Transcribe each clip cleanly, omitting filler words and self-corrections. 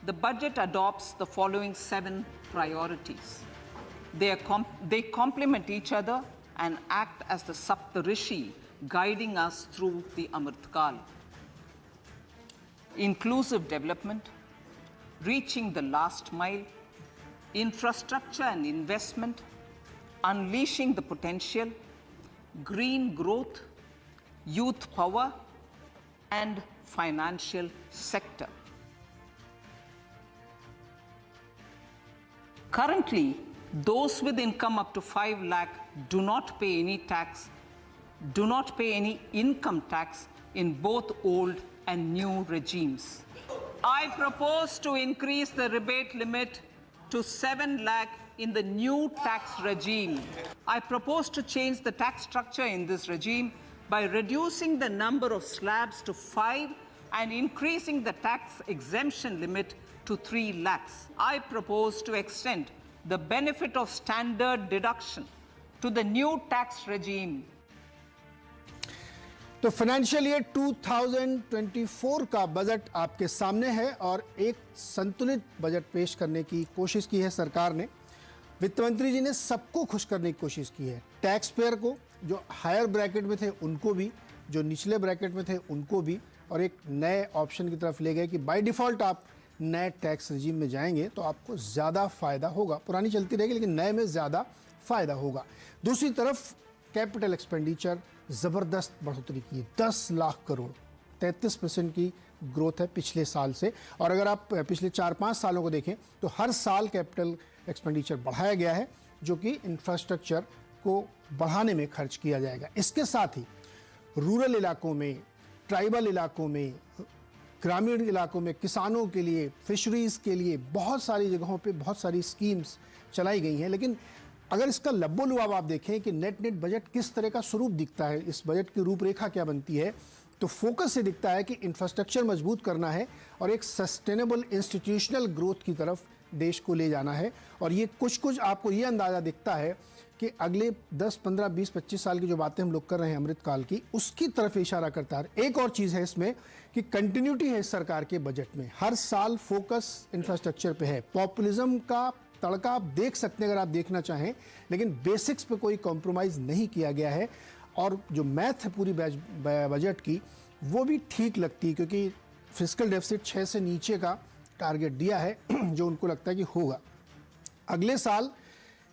the budget adopts the following 7 priorities. They complement each other and act as the Saptarishi guiding us through the Amritkal. Inclusive development, reaching the last mile, infrastructure and investment, unleashing the potential, green growth, youth power, and financial sector. Currently, those with income up to 5 lakh do not pay any income tax in both old and new regimes. I propose to increase the rebate limit to 7 lakh in the new tax regime. I propose to change the tax structure in this regime by reducing the number of slabs to 5 and increasing the tax exemption limit to 3 lakhs. I propose to extend the benefit of standard deduction to the new tax regime. तो financial year 2024 का budget आपके सामने है और एक संतुलित budget पेश करने की कोशिश की है सरकार ने। वित्त मंत्री जी ने सबको खुश करने की कोशिश की है, टैक्स पेयर को, जो हायर ब्रैकेट में थे उनको भी, जो निचले ब्रैकेट में थे उनको भी, और एक नए ऑप्शन की तरफ ले गए कि बाय डिफ़ॉल्ट आप नए टैक्स रजीम में जाएंगे तो आपको ज़्यादा फ़ायदा होगा। पुरानी चलती रहेगी लेकिन नए में ज़्यादा फ़ायदा होगा। दूसरी तरफ कैपिटल एक्सपेंडिचर ज़बरदस्त बढ़ोतरी की, 10 लाख करोड़, 33% की ग्रोथ है पिछले साल से। और अगर आप पिछले 4-5 सालों को देखें तो हर साल कैपिटल एक्सपेंडिचर बढ़ाया गया है, जो कि इंफ्रास्ट्रक्चर को बढ़ाने में खर्च किया जाएगा। इसके साथ ही रूरल इलाकों में, ट्राइबल इलाकों में, ग्रामीण इलाकों में किसानों के लिए, फिशरीज़ के लिए बहुत सारी जगहों पे बहुत सारी स्कीम्स चलाई गई हैं। लेकिन अगर इसका लब्बो-लुआब आप देखें कि नेट बजट किस तरह का स्वरूप दिखता है, इस बजट की रूपरेखा क्या बनती है, तो फोकस से दिखता है कि इंफ्रास्ट्रक्चर मजबूत करना है और एक सस्टेनेबल इंस्टीट्यूशनल ग्रोथ की तरफ देश को ले जाना है। और ये कुछ आपको ये अंदाज़ा दिखता है कि अगले 10, 15, 20, 25 साल की जो बातें हम लोग कर रहे हैं अमृतकाल की, उसकी तरफ इशारा करता है। एक और चीज़ है इसमें कि कंटिन्यूटी है इस सरकार के बजट में, हर साल फोकस इंफ्रास्ट्रक्चर पे है। पॉपुलिज्म का तड़का आप देख सकते हैं अगर आप देखना चाहें, लेकिन बेसिक्स पे कोई कॉम्प्रोमाइज़ नहीं किया गया है। और जो मैथ है पूरी बजट की, वो भी ठीक लगती है, क्योंकि फिस्कल डेफिसिट 6 से नीचे का टारगेट दिया है जो उनको लगता है कि होगा। अगले साल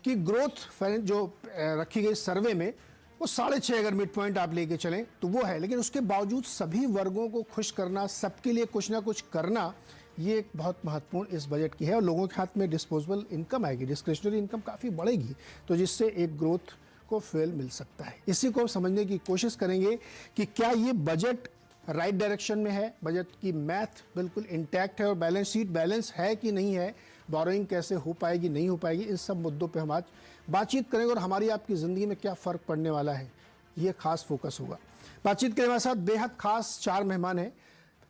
की ग्रोथ जो रखी गई सर्वे में वो 6.5 अगर मिड पॉइंट आप लेके चलें तो वो है। लेकिन उसके बावजूद सभी वर्गों को खुश करना, सबके लिए कुछ ना कुछ करना, ये एक बहुत महत्वपूर्ण इस बजट की है। और लोगों के हाथ में डिस्पोजेबल इनकम आएगी, डिस्क्रिशनरी इनकम काफ़ी बढ़ेगी, तो जिससे एक ग्रोथ को फ्यूल मिल सकता है। इसी को समझने की कोशिश करेंगे कि क्या ये बजट राइट डायरेक्शन में है, बजट की मैथ बिल्कुल इंटैक्ट है और बैलेंस शीट बैलेंस है कि नहीं है, बोरोइंग कैसे हो पाएगी नहीं हो पाएगी, इन सब मुद्दों पे हम आज बातचीत करेंगे और हमारी आपकी ज़िंदगी में क्या फ़र्क पड़ने वाला है, ये खास फोकस होगा। बातचीत के हमारे साथ बेहद खास 4 मेहमान हैं।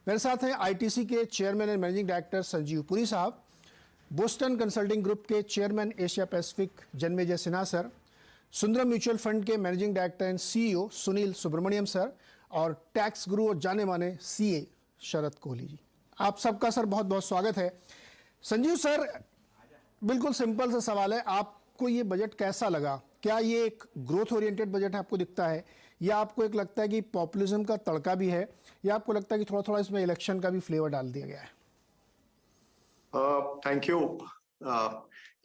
मेरे साथ हैं आईटीसी के chairman and managing director Sanjiv Puri sahab, Boston Consulting Group के chairman Asia Pacific Janmejay Sinha sir, Sundaram Mutual Fund के managing director and CEO Sunil Subramaniam sir, और टैक्स गुरु और जाने माने सीए शरद कोहली जी। आप सबका सर बहुत बहुत स्वागत है। संजीव सर, बिल्कुल सिंपल सा सवाल है, आपको ये बजट कैसा लगा? क्या ये एक ग्रोथ ओरिएंटेड बजट आपको दिखता है, या आपको एक लगता है कि पॉपुलिज्म का तड़का भी है, या आपको लगता है कि थोड़ा थोड़ा इसमें इलेक्शन का भी फ्लेवर डाल दिया गया है? Thank you.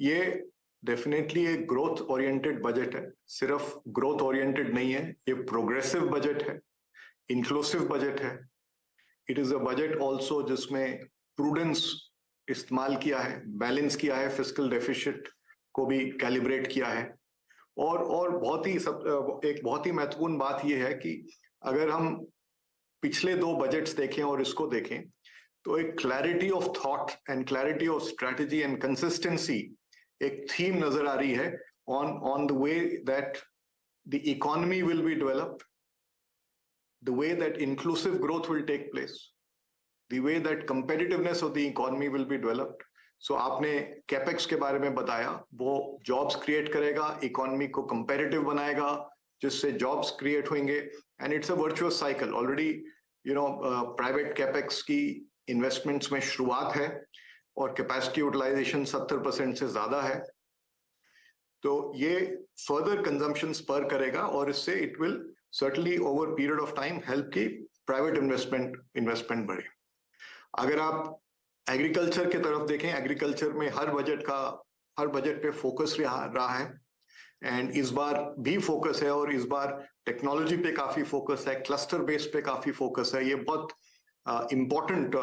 ये डेफिनेटली एक ग्रोथ ओरिएंटेड बजट है, सिर्फ ग्रोथ ओरिएंटेड नहीं है, ये प्रोग्रेसिव बजट है, इंक्लूसिव बजट है। It is a budget also जिसमें प्रूडेंस इस्तेमाल किया है, बैलेंस किया है, फिस्कल डेफिसिट को भी कैलिब्रेट किया है। और एक बहुत ही महत्वपूर्ण बात यह है कि अगर हम पिछले 2 बजट्स देखें और इसको देखें तो एक clarity of thought and clarity of strategy and consistency एक थीम नजर आ रही है on the way that the economy will be developed, the way that inclusive growth will take place, the way that competitiveness of the economy will be developed. So आपने capex के बारे में बताया, वो जॉब्स क्रिएट करेगा, economy को competitive बनाएगा, जिससे जॉब्स क्रिएट होंगे, and it's a virtuous cycle. Already private capex की इन्वेस्टमेंट्स में शुरुआत है और कैपेसिटी यूटिलाइजेशन 70% से ज्यादा है। तो ये फर्दर कंजम्पशन स्पर करेगा और इससे it will certainly over period of time help की प्राइवेट इन्वेस्टमेंट बढ़े। अगर आप एग्रीकल्चर की तरफ देखें, एग्रीकल्चर में हर बजट पे फोकस रहा है एंड इस बार भी फोकस है, और इस बार टेक्नोलॉजी पे काफी फोकस है, क्लस्टर बेस पे काफी फोकस है। ये बहुत इंपॉर्टेंट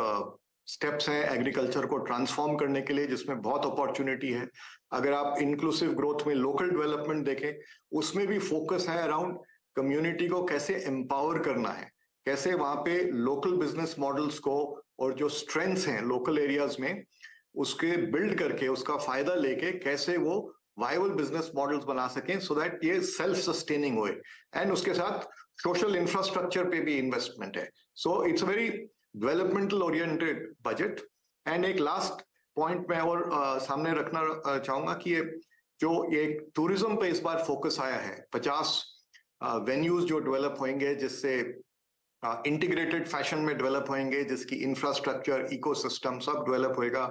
स्टेप्स हैं एग्रीकल्चर को ट्रांसफॉर्म करने के लिए, जिसमें बहुत अपॉर्चुनिटी है। अगर आप इंक्लूसिव ग्रोथ में लोकल डेवलपमेंट देखें, उसमें भी फोकस है अराउंड कम्युनिटी को कैसे एम्पावर करना है, कैसे वहां पे लोकल बिजनेस मॉडल्स को और जो स्ट्रेंथ्स हैं लोकल एरियाज में उसके बिल्ड करके उसका फायदा लेके कैसे वो वायबल बिजनेस मॉडल्स बना सकें, सो दैट ये सेल्फ सस्टेनिंग होए। एंड उसके साथ सोशल इंफ्रास्ट्रक्चर पे भी इन्वेस्टमेंट है। So it's a very developmental oriented budget. And एक लास्ट पॉइंट मैं और सामने रखना चाहूंगा कि ये टूरिज्म पे इस बार फोकस आया है। 50 वेन्यूज जो डेवलप होंगे, जिससे इंटीग्रेटेड फैशन में डेवलप होंगे, जिसकी इंफ्रास्ट्रक्चर इकोसिस्टम सब डेवलप होएगा।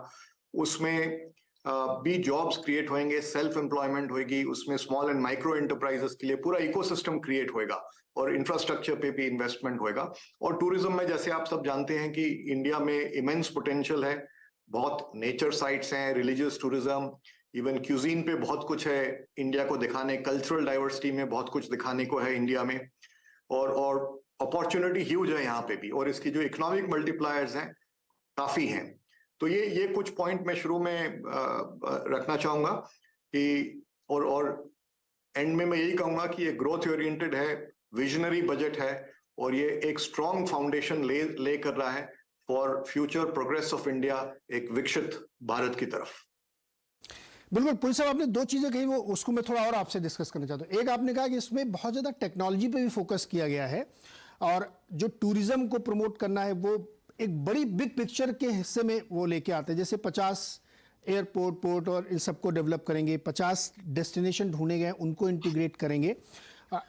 उसमें भी जॉब्स क्रिएट होंगे, सेल्फ एम्प्लॉयमेंट होगी, उसमें स्मॉल एंड माइक्रो एंटरप्राइजेस के लिए पूरा इकोसिस्टम क्रिएट होएगा और इंफ्रास्ट्रक्चर पे भी इन्वेस्टमेंट होएगा। और टूरिज्म में जैसे आप सब जानते हैं कि इंडिया में इमेंस पोटेंशियल है, बहुत नेचर साइट्स हैं, रिलीजियस टूरिज्म, इवन क्यूजीन पे बहुत कुछ है इंडिया को दिखाने, कल्चरल डाइवर्सिटी में बहुत कुछ दिखाने को है इंडिया में, और अपॉर्चुनिटी ह्यूज है यहाँ पे भी, और इसकी जो इकोनॉमिक मल्टीप्लायर्स हैं काफी हैं। तो ये कुछ पॉइंट मैं शुरू में रखना चाहूंगा कि और एंड में मैं यही कहूंगा कि ये ग्रोथ ओरिएंटेड है, विजनरी बजट है, और ये एक स्ट्रॉन्ग फाउंडेशन ले कर रहा है for future progress of India, एक विकसित भारत की तरफ। बिल्कुल पुरी साहब, आपने दो चीजें कही, वो उसको मैं थोड़ा और आपसे डिस्कस करना चाहता हूँ। एक, आपने कहा कि इसमें बहुत ज्यादा टेक्नोलॉजी पे भी फोकस किया गया है, और जो टूरिज्म को प्रमोट करना है वो एक बड़ी बिग पिक्चर के हिस्से में वो लेके आते हैं। जैसे 50 एयरपोर्ट, पोर्ट और इन सबको डेवलप करेंगे, 50 डेस्टिनेशन ढूंढे गए उनको इंटीग्रेट करेंगे,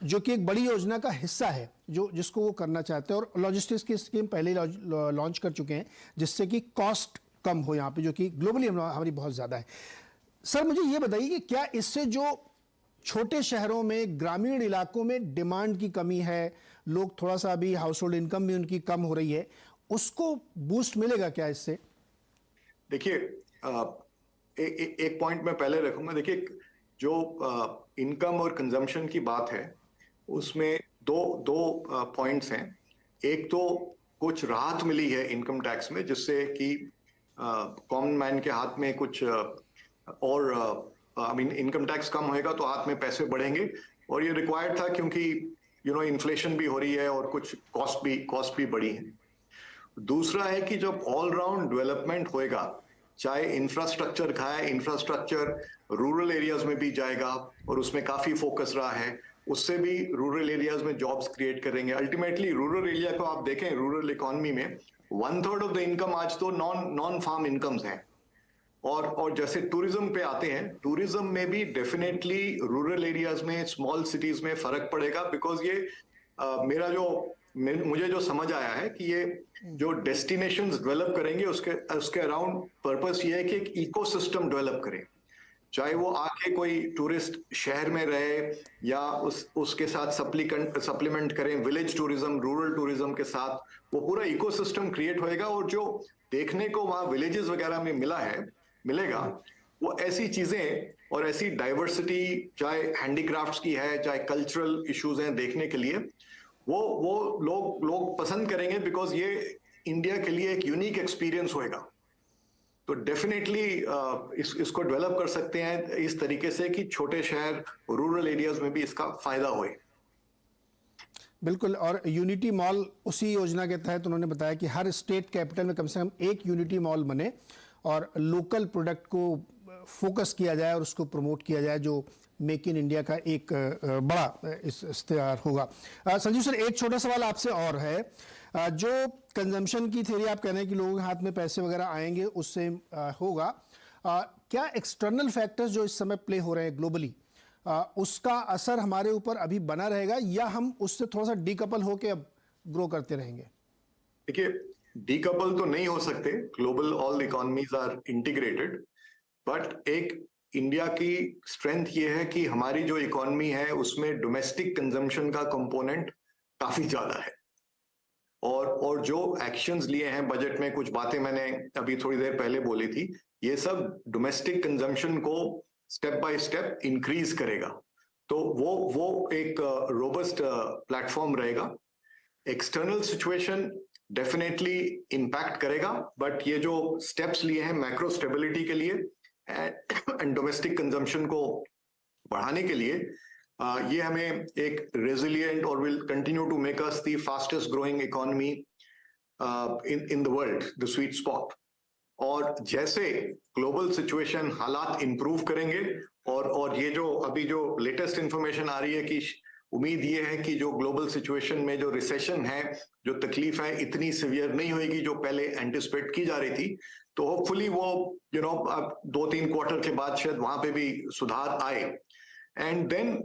जो कि एक बड़ी योजना का हिस्सा है जिसको वो करना चाहते हैं। और लॉजिस्टिक्स की स्कीम पहले ही लॉन्च कर चुके हैं, जिससे कि कॉस्ट कम हो यहाँ पे, जो कि ग्लोबली हमारी बहुत ज़्यादा है। सर, मुझे ये बताइए कि क्या इससे जो छोटे शहरों में, ग्रामीण इलाकों में डिमांड की कमी है, लोग थोड़ा सा अभी हाउस होल्ड इनकम भी उनकी कम हो रही है, उसको बूस्ट मिलेगा क्या इससे? देखिए, एक पॉइंट मैं पहले रखूंगा। देखिए, जो इनकम और कंजम्पशन की बात है, उसमें दो पॉइंट्स हैं। एक तो कुछ राहत मिली है इनकम टैक्स में, जिससे कि कॉमन मैन के हाथ में कुछ और इनकम टैक्स कम होएगा तो हाथ में पैसे बढ़ेंगे, और ये रिक्वायर्ड था क्योंकि इन्फ्लेशन भी हो रही है और कुछ कॉस्ट भी बढ़ी है। दूसरा है कि जब ऑल राउंड डेवलपमेंट होएगा, चाहे इंफ्रास्ट्रक्चर का है, इंफ्रास्ट्रक्चर रूरल एरियाज में भी जाएगा और उसमें काफी फोकस रहा है, उससे भी रूरल एरियाज में जॉब्स क्रिएट करेंगे। अल्टीमेटली रूरल एरिया को आप देखें, रूरल इकोनॉमी में 1/3 ऑफ द इनकम आज तो नॉन फार्म इनकम्स हैं। और जैसे टूरिज्म पे आते हैं, टूरिज्म में भी डेफिनेटली रूरल एरियाज में, स्मॉल सिटीज में फर्क पड़ेगा, बिकॉज ये मुझे जो समझ आया है कि ये जो डेस्टिनेशंस डेवलप करेंगे उसके अराउंड पर्पस ये है कि एक इकोसिस्टम डेवलप करें। चाहे वो आके कोई टूरिस्ट शहर में रहे या उसके साथ सप्लीमेंट करें विलेज टूरिज्म, रूरल टूरिज्म के साथ, वो पूरा इकोसिस्टम क्रिएट होएगा। और जो देखने को वहाँ विलेजेस वगैरह में मिलेगा, वो ऐसी चीजें और ऐसी डाइवर्सिटी, चाहे हैंडीक्राफ्ट्स की है, चाहे कल्चरल इश्यूज हैं देखने के लिए, वो लोग पसंद करेंगे, बिकॉज ये इंडिया के लिए एक यूनिक एक्सपीरियंस होएगा। तो डेफिनेटली इसको डेवलप कर सकते हैं इस तरीके से कि छोटे शहर, रूरल एरियाज में भी इसका फायदा होए। बिल्कुल, और यूनिटी मॉल उसी योजना के तहत उन्होंने बताया कि हर स्टेट कैपिटल में कम से कम एक यूनिटी मॉल बने और लोकल प्रोडक्ट को फोकस किया जाए और उसको प्रमोट किया जाए, जो मेक इन इंडिया का एक बड़ा इश्तेहार होगा। संजीव सर, एक छोटा सवाल आपसे और है। जो कंजम्पशन की थ्योरी आप कह रहे हैं कि लोगों के हाथ में पैसे वगैरह आएंगे, उससे होगा, क्या एक्सटर्नल फैक्टर्स जो इस समय प्ले हो रहे हैं ग्लोबली, उसका असर हमारे ऊपर अभी बना रहेगा, या हम उससे थोड़ा सा डीकपल होकर अब ग्रो करते रहेंगे? देखिए, डीकपल तो नहीं हो सकते, global all economies are integrated, but एक इंडिया की स्ट्रेंथ ये है कि हमारी जो इकोनॉमी है उसमें डोमेस्टिक कंजम्पशन का कंपोनेंट काफी ज्यादा है, और जो एक्शंस लिए हैं बजट में, कुछ बातें मैंने अभी थोड़ी देर पहले बोली थी, ये सब डोमेस्टिक कंजम्पशन को स्टेप बाय स्टेप इंक्रीज करेगा, तो वो एक रोबस्ट प्लेटफॉर्म रहेगा। एक्सटर्नल सिचुएशन डेफिनेटली इम्पैक्ट करेगा, बट ये जो स्टेप्स लिए हैं मैक्रो स्टेबिलिटी के लिए एंड डोमेस्टिक कंजम्पशन को बढ़ाने के लिए, ये हमें एक रेजिलिएंट और will continue to make us the fastest growing economy in the world, the sweet spot. और जैसे ग्लोबल सिचुएशन हालात इंप्रूव करेंगे, और ये जो अभी जो लेटेस्ट इंफॉर्मेशन आ रही है कि उम्मीद ये है कि जो ग्लोबल सिचुएशन में जो रिसेशन है, जो तकलीफ है, इतनी सीवियर नहीं होगी जो पहले एंटिसिपेट की जा रही थी, तो होपफुली वो अब 2-3 क्वार्टर के बाद शायद वहां पे भी सुधार आए, and then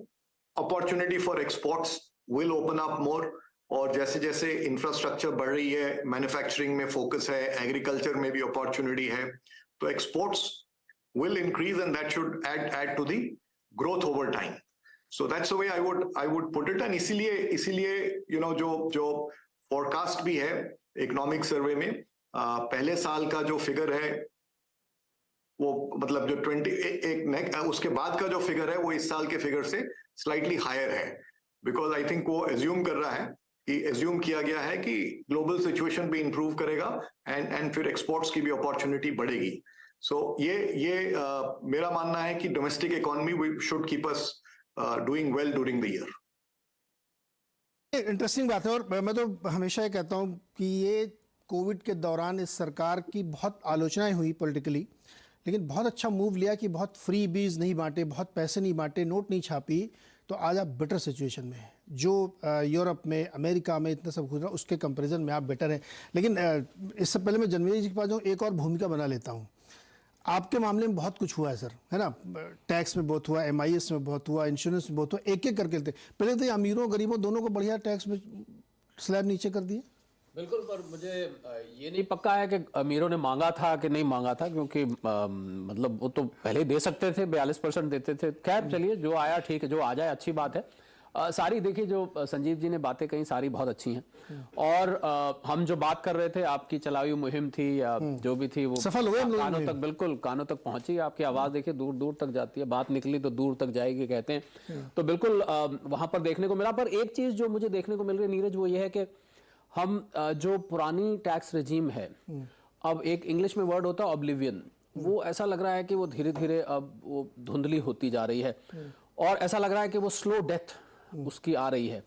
opportunity for exports will open up more. और जैसे जैसे इंफ्रास्ट्रक्चर बढ़ रही है, मैन्युफैक्चरिंग में फोकस है, एग्रीकल्चर में भी अपॉर्चुनिटी है, तो exports will increase and that should add to the growth over time. So that's the way I would put it. And इसीलिए जो forecast भी है इकोनॉमिक सर्वे में, पहले साल का जो फिगर है वो मतलब जो 21 उसके बाद का जो फिगर है वो इस साल के फिगर से स्लाइटली हायर है, बिकॉज आई थिंक वो एज्यूम कर रहा है कि एज्यूम किया गया है कि ग्लोबल सिचुएशन भी इंप्रूव करेगा एंड फिर एक्सपोर्ट्स की भी अपॉर्चुनिटी बढ़ेगी। सो ये मेरा मानना है कि domestic economy we should keep us doing well during the year. Interesting बात है, और मैं तो हमेशा ये कहता हूँ कि ये कोविड के दौरान इस सरकार की बहुत आलोचनाएं हुई पॉलिटिकली, लेकिन बहुत अच्छा मूव लिया कि बहुत फ्री बीज नहीं बांटे, बहुत पैसे नहीं बांटे, नोट नहीं छापी, तो आज आप बेटर सिचुएशन में हैं। जो यूरोप में, अमेरिका में इतना सब कुछ रहा, उसके कंपैरिजन में आप बेटर हैं। लेकिन इससे पहले मैं जनवरी जी के पास जाऊँ, एक और भूमिका बना लेता हूँ। आपके मामले में बहुत कुछ हुआ है सर, है ना? टैक्स में बहुत हुआ, MIS में बहुत हुआ, इंश्योरेंस में बहुत हुआ, एक एक करके लेते। पहले तो अमीरों गरीबों दोनों को बढ़िया टैक्स में स्लैब नीचे कर दिए। बिल्कुल, पर मुझे ये नहीं पक्का है कि अमीरों ने मांगा था कि नहीं मांगा था, क्योंकि मतलब वो तो पहले ही दे सकते थे, 42% देते थे। खैर चलिए, जो आया ठीक है, जो आ जाए अच्छी बात है। सारी देखिए जो संजीव जी ने बातें कही सारी बहुत अच्छी हैं, और हम जो बात कर रहे थे, आपकी चलाई हुई मुहिम थी या जो भी थी, वो सफल हुए हम लोग। कानों तक, बिल्कुल कानों तक पहुंची। आपकी आवाज देखिए दूर दूर तक जाती है, बात निकली तो दूर तक जाएगी कहते हैं, तो बिल्कुल वहां पर देखने को मिला। पर एक चीज जो मुझे देखने को मिल रही है नीरज, वो ये है कि हम जो पुरानी टैक्स रेजीम है, अब एक इंग्लिश में वर्ड होता है ऑब्लिवियन, वो ऐसा लग रहा है कि वो धीरे धीरे अब वो धुंधली होती जा रही है, और ऐसा लग रहा है कि वो स्लो डेथ उसकी आ रही है।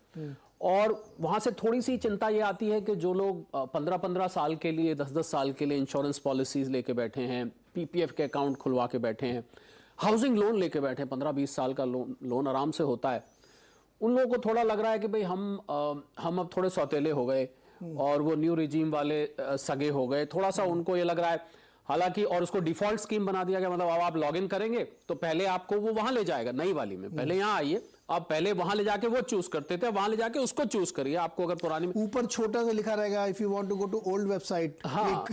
और वहां से थोड़ी सी चिंता ये आती है कि जो लोग 15-15 साल के लिए, 10-10 साल के लिए इंश्योरेंस पॉलिसीज लेके बैठे हैं, PPF के अकाउंट खुलवा के बैठे हैं, हाउसिंग लोन लेके बैठे हैं, 15-20 साल का लोन आराम से होता है, उन लोगों को थोड़ा लग रहा है कि भाई हम अब थोड़े सौतेले हो गए, और वो न्यू रिजीम वाले सगे हो गए, थोड़ा सा उनको ये लग रहा है। हालांकि और उसको डिफॉल्ट स्कीम बना दिया गया, मतलब अब आप लॉग इन करेंगे तो पहले आपको वो वहां ले जाएगा, नई वाली में पहले यहाँ आइए, आप पहले वहां ले जाके वो चूज करते थे, वहां ले जाके उसको चूज करिए। आपको अगर पुरानी में ऊपर छोटा सा लिखा रहेगा, if you want to go to old website. हाँ,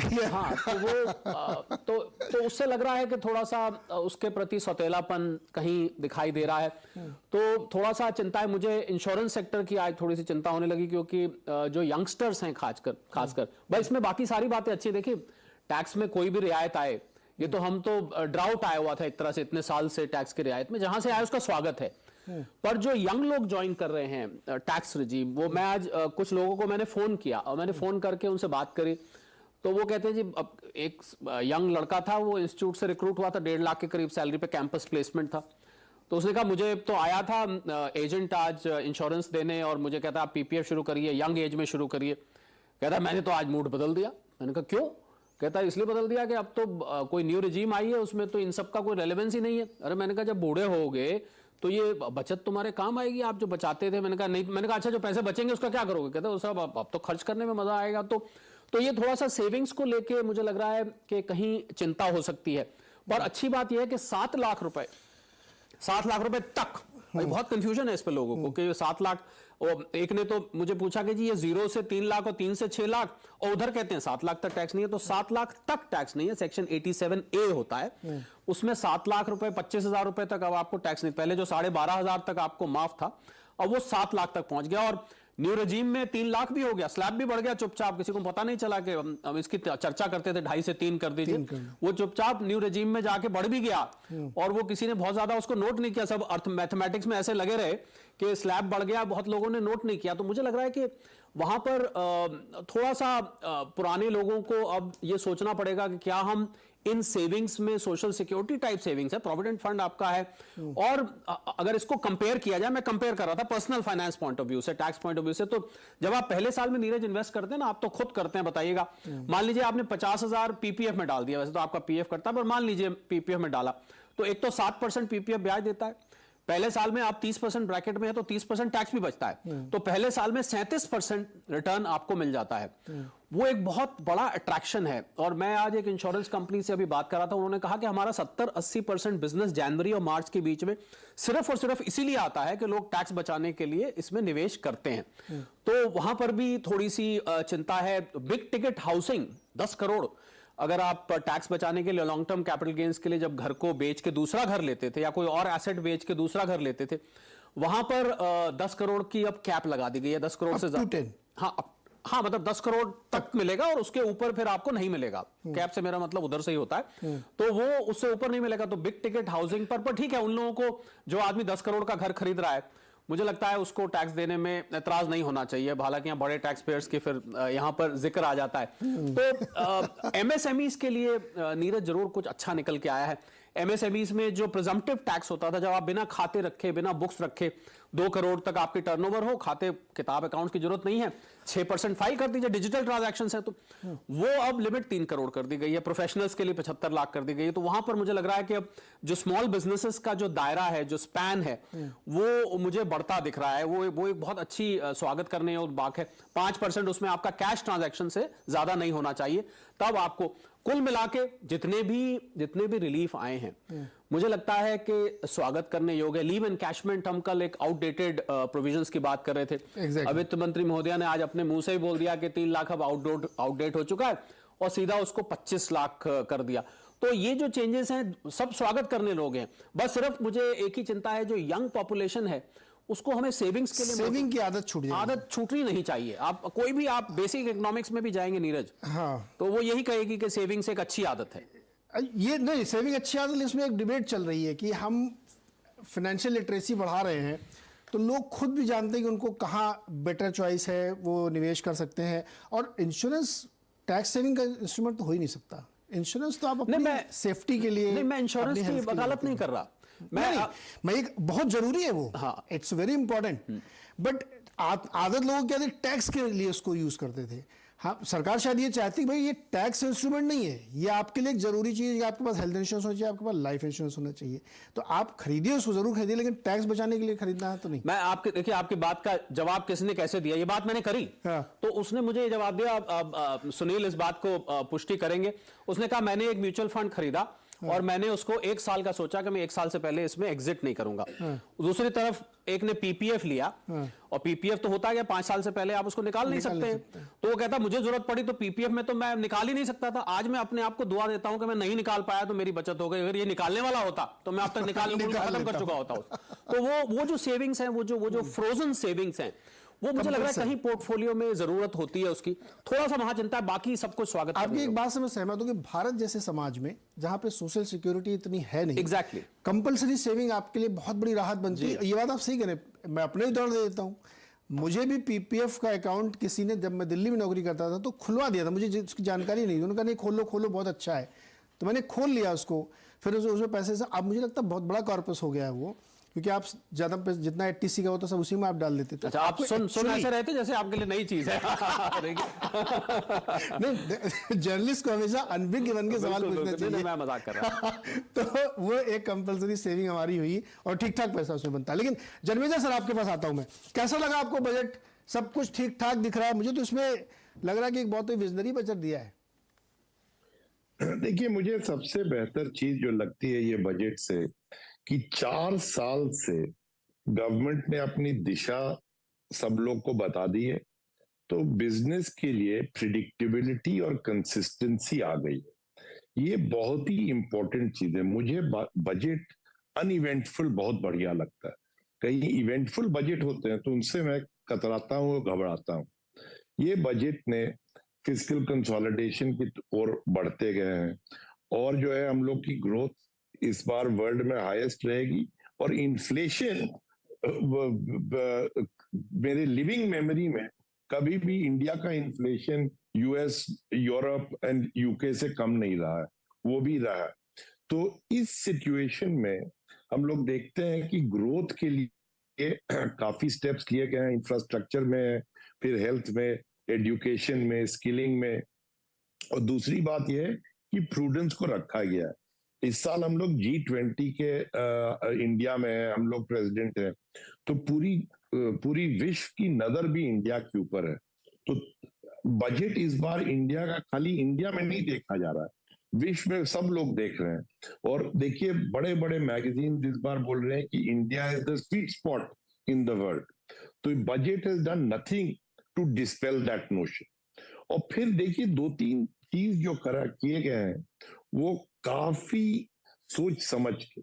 तो वो तो उससे लग रहा है कि थोड़ा सा उसके प्रति सौतेलापन कहीं दिखाई दे रहा है, तो थोड़ा सा चिंता है मुझे। इंश्योरेंस सेक्टर की आज थोड़ी सी चिंता होने लगी, क्योंकि जो यंगस्टर्स हैं खासकर भाई, इसमें बाकी सारी बातें अच्छी, देखिए टैक्स में कोई भी रियायत आए, ये तो हम तो ड्राउट आया हुआ था एक तरह से इतने साल से टैक्स की रियायत में, जहां से आया उसका स्वागत है। पर जो यंग लोग ज्वाइन कर रहे हैं टैक्स रिजीम, वो मैं आज कुछ लोगों को मैंने फोन किया, और मैंने फोन करके उनसे बात करी, तो वो कहते हैं जी, अब एक यंग लड़का था, वो इंस्टीट्यूट से रिक्रूट हुआ था, 1.5 लाख के करीब सैलरी पे कैंपस प्लेसमेंट था, तो उसने कहा मुझे तो आया था एजेंट आज इंश्योरेंस देने, और मुझे कहता आप PPF शुरू करिए, यंग एज में शुरू करिए। कहता मैंने तो आज मूड बदल दिया। मैंने कहा क्यों? कहता है इसलिए बदल दिया कि अब तो कोई न्यू रिजीम आई है, उसमें तो इन सब का कोई रेलेवेंस ही नहीं है। अरे मैंने कहा जब बूढ़े हो गए तो ये बचत तुम्हारे काम आएगी, आप जो बचाते थे। मैंने कहा नहीं। मैंने कहा अच्छा जो पैसे बचेंगे उसका क्या करोगे? कहता है सब अब तो खर्च करने में मजा आएगा। तो ये थोड़ा सा सेविंग्स को लेके मुझे लग रहा है कि कहीं चिंता हो सकती है। और अच्छी बात यह है कि 7 लाख रुपए तक और बहुत कंफ्यूजन है इस पे लोगों को कि 7 लाख, और एक ने तो मुझे पूछा कि जी ये 0 से 3 लाख और 3 से 6 लाख, और उधर कहते हैं 7 लाख तक टैक्स नहीं है। तो 7 लाख तक टैक्स नहीं है, सेक्शन 87A होता है, उसमें 7 लाख रुपए 25,000 रुपए तक अब आपको टैक्स नहीं। पहले जो 12,500 तक आपको माफ था, अब वो 7 लाख तक पहुंच गया। और न्यू रजीम में 3 लाख भी हो गया, स्लैब भी बढ़ गया चुपचाप, किसी को पता नहीं चला कि हम इसकी चर्चा करते थे 2.5 से 3 कर दीजिए, वो चुपचाप न्यू रजीम में जाके बढ़ भी गया, और वो किसी ने बहुत ज्यादा उसको नोट नहीं किया। सब अर्थ मैथमेटिक्स में ऐसे लगे रहे कि स्लैब बढ़ गया, बहुत लोगों ने नोट नहीं किया। तो मुझे लग रहा है कि वहां पर थोड़ा सा पुराने लोगों को अब ये सोचना पड़ेगा कि क्या हम इन सेविंग्स में, सोशल सिक्योरिटी टाइप सेविंग्स है, प्रोविडेंट फंड आपका है, और अगर इसको कंपेयर किया जाए, मैं कंपेयर कर रहा था personal finance point of view से, टैक्स पॉइंट ऑफ व्यू से, तो जब आप पहले साल में नीरज इन्वेस्ट करते हैं ना, आप तो खुद करते हैं, बताइएगा, मान लीजिए आपने 50,000 पीपीएफ में डाल दिया, वैसे तो आपका पीएफ करता है, पर मान लीजिए पीपीएफ में डाला, तो एक तो 7% पीपीएफ ब्याज देता है, पहले साल में आप 30% ब्रैकेट में है तो 30% टैक्स भी बचता है, तो पहले साल में 37% रिटर्न आपको मिल जाता है। वो एक बहुत बड़ा अट्रैक्शन है। और मैं आज एक इंश्योरेंस कंपनी से अभी बात कर रहा था, उन्होंने कहा कि हमारा 70-80% बिजनेस जनवरी और मार्च के बीच में सिर्फ और सिर्फ इसीलिए आता है कि लोग टैक्स बचाने के लिए इसमें निवेश करते हैं। तो वहां पर भी थोड़ी सी चिंता है। बिग टिकट हाउसिंग 10 करोड़, अगर आप टैक्स बचाने के लिए लॉन्ग टर्म कैपिटल गेन्स के लिए जब घर को बेच के दूसरा घर लेते थे, या कोई और एसेट बेच के दूसरा घर लेते थे, वहां पर 10 करोड़ की अब कैप लगा दी गई है, 10 करोड़ से ज्यादा। हाँ, मतलब 10 करोड़ तक मिलेगा, और उसके ऊपर फिर आपको नहीं मिलेगा। कैप से मेरा मतलब उधर से ही होता है, तो वो उससे ऊपर नहीं मिलेगा। तो बिग टिकट हाउसिंग पर ठीक है, उन लोगों को, जो आदमी 10 करोड़ का घर खरीद रहा है, मुझे लगता है उसको टैक्स देने में एतराज नहीं होना चाहिए। हालांकि यहाँ बड़े टैक्स पेयर्स की फिर यहाँ पर जिक्र आ जाता है। तो एमएसएमईज के लिए नीरज जरूर कुछ अच्छा निकल के आया है। एमएसएमईज में जो प्रिजम्पटिव टैक्स होता था, जब आप बिना खाते रखे, बिना बुक्स रखे 2 करोड़ तक आपकी टर्नओवर हो, खाते किताब अकाउंट की जरूरत नहीं है, 6% फाइल कर दीजिए, डिजिटल ट्रांजैक्शन है, तो वो अब लिमिट 3 करोड़ कर दी गई है। प्रोफेशनल्स के लिए 75 लाख कर दी गई है। तो वहां पर मुझे लग रहा है कि अब जो स्मॉल बिजनेसेस का जो दायरा है, जो स्पैन है, वो मुझे बढ़ता दिख रहा है। वो एक बहुत अच्छी स्वागत करने योग्य बात है। 5% उसमें आपका कैश ट्रांजैक्शन से ज्यादा नहीं होना चाहिए। तब आपको कुल मिला के जितने भी रिलीफ आए हैं, मुझे लगता है कि स्वागत करने योग्य है। लीव एनकैशमेंट, हम कल एक आउटडेटेड प्रोविजंस की बात कर रहे थे। वित्त मंत्री महोदया ने आज अपने मुंह से ही बोल दिया कि 3 लाख अब आउटडेट हो चुका है, और सीधा उसको 25 लाख कर दिया। तो ये जो चेंजेस हैं, सब स्वागत करने लोग हैं। बस सिर्फ मुझे एक ही चिंता है, जो यंग पॉपुलेशन है, उसको हमें सेविंग्स के लिए, सेविंग की आदत छूटनी नहीं चाहिए। आप कोई भी, आप बेसिक इकोनॉमिक्स में भी जाएंगे नीरज, हाँ, तो वो यही कहेगी कि सेविंग्स एक अच्छी आदत है। ये नहीं, सेविंग अच्छी आदत, इसमें एक डिबेट चल रही है कि हम फाइनेंशियल लिटरेसी बढ़ा रहे हैं, तो लोग खुद भी जानते हैं कि उनको कहाँ बेटर चॉइस है, वो निवेश कर सकते हैं। और इंश्योरेंस टैक्स सेविंग का इंस्ट्रूमेंट तो हो ही नहीं सकता। इंश्योरेंस तो आप अपनी सेफ्टी के लिए, नहीं, मैं इंश्योरेंस की वकालत नहीं कर रहा, मैं एक बहुत जरूरी है वो, हाँ, इट्स वेरी इंपॉर्टेंट, बट आदत लोगों क्या थे, टैक्स के लिए उसको यूज करते थे। हाँ, सरकार शायद ये चाहती है भाई ये टैक्स इंस्ट्रूमेंट नहीं है, ये आपके लिए एक जरूरी चीज है। आपके पास हेल्थ इंश्योरेंस होना चाहिए, आपके पास लाइफ इंश्योरेंस होना चाहिए, तो आप खरीदिए उसको, जरूर खरीदिए, लेकिन टैक्स बचाने के लिए खरीदना है तो नहीं। मैं आपके, देखिए, आपकी बात का जवाब किसने कैसे दिया, ये बात मैंने करी, हाँ। तो उसने मुझे ये जवाब दिया, सुनील इस बात को पुष्टि करेंगे, उसने कहा मैंने एक म्यूचुअल फंड खरीदा, और मैंने उसको 1 साल का सोचा कि मैं 1 साल से पहले इसमें एग्जिट नहीं करूंगा। दूसरी तरफ एक ने पीपीएफ लिया, और पीपीएफ तो होता है 5 साल से पहले आप उसको निकाल नहीं सकते। तो वो कहता मुझे जरूरत पड़ी तो पीपीएफ में तो मैं निकाल ही नहीं सकता था। आज मैं अपने आप को दुआ देता हूं कि मैं नहीं निकाल पाया, तो मेरी बचत हो गई। अगर ये निकालने वाला होता तो मैं अब तक खत्म कर चुका होता। तो वो जो सेविंग्स हैं, वो जो फ्रोजन सेविंग्स हैं, वो मुझे लग रहा है कहीं पोर्टफोलियो में जरूरत होती है उसकी, थोड़ा सा वहां चिंता है, बाकी सब कुछ स्वागत। आपकी एक बात से मैं सहमत हूं कि भारत जैसे समाज में, जहां पे सोशल सिक्योरिटी इतनी है नहीं, एग्जैक्टली, कंपलसरी सेविंग आपके लिए बहुत बड़ी राहत बनती है। ये बात आप सही कह रहे हैं। मैं अपने उदाहरण दे देता हूं, मुझे भी पीपीएफ का अकाउंट किसी ने, जब मैं दिल्ली में नौकरी करता था, तो खुलवा दिया था, मुझे उसकी जानकारी नहीं थी। उन्होंने कहा नहीं, खोलो बहुत अच्छा है, तो मैंने खोल लिया उसको। फिर उसमें पैसे से, अब मुझे लगता है बहुत बड़ा कॉर्पस हो गया है वो, क्योंकि आप ज्यादा जितना एटीसी का होता सब उसी में आप डाल देते थे। अच्छा, आप सुन ऐसे रहते जैसे आपके लिए नई चीज है। नहीं, जर्नलिस्ट को हमेशा अनभिज्ञ बन के सवाल पूछना चाहिए। मैं मजाक कर रहा हूं। तो वो एक कंपलसरी सेविंग हमारी हुई, और ठीक ठाक पैसा उसमें बनता है। लेकिन जन्मेजय सर, आपके पास आता हूं मैं, कैसा लगा आपको बजट? सब कुछ ठीक ठाक दिख रहा है? मुझे तो इसमें लग रहा है कि एक बहुत ही विजनरी बजट दिया है। देखिए, मुझे सबसे बेहतर चीज जो लगती है ये बजट से, कि 4 साल से गवर्नमेंट ने अपनी दिशा सब लोग को बता दी है, तो बिजनेस के लिए प्रिडिक्टेबिलिटी और कंसिस्टेंसी आ गई है। ये बहुत ही इंपॉर्टेंट चीज है। मुझे बजट अनइवेंटफुल बहुत बढ़िया लगता है। कहीं इवेंटफुल बजट होते हैं तो उनसे मैं कतराता हूँ और घबराता हूँ। ये बजट ने फिस्कल कंसोलिडेशन की ओर बढ़ते गए हैं, और जो है हम लोग की ग्रोथ इस बार वर्ल्ड में हाईएस्ट रहेगी, और इन्फ्लेशन मेरे लिविंग मेमोरी में कभी भी इंडिया का inflation US, Europe and UK से कम नहीं रहा है, वो भी रहा है। तो इस सिचुएशन में हम लोग देखते हैं कि ग्रोथ के लिए काफी स्टेप्स लिए गए हैं, इंफ्रास्ट्रक्चर में, फिर हेल्थ में, एजुकेशन में, स्किलिंग में। और दूसरी बात यह है कि प्रूडेंस को रखा गया है। इस साल हम लोग G20 के इंडिया में हम लोग प्रेसिडेंट हैं, तो पूरी विश्व की नजर भी इंडिया के ऊपर है। तो बजट इस बार इंडिया का खाली इंडिया में नहीं देखा जा रहा है, विश्व में सब लोग देख रहे हैं। और देखिए बड़े बड़े मैगजीन इस बार बोल रहे हैं कि India is the sweet spot in the world. तो budget has done nothing to dispel that notion. और फिर देखिए दो तीन चीज जो किए गए हैं वो काफी सोच समझ के।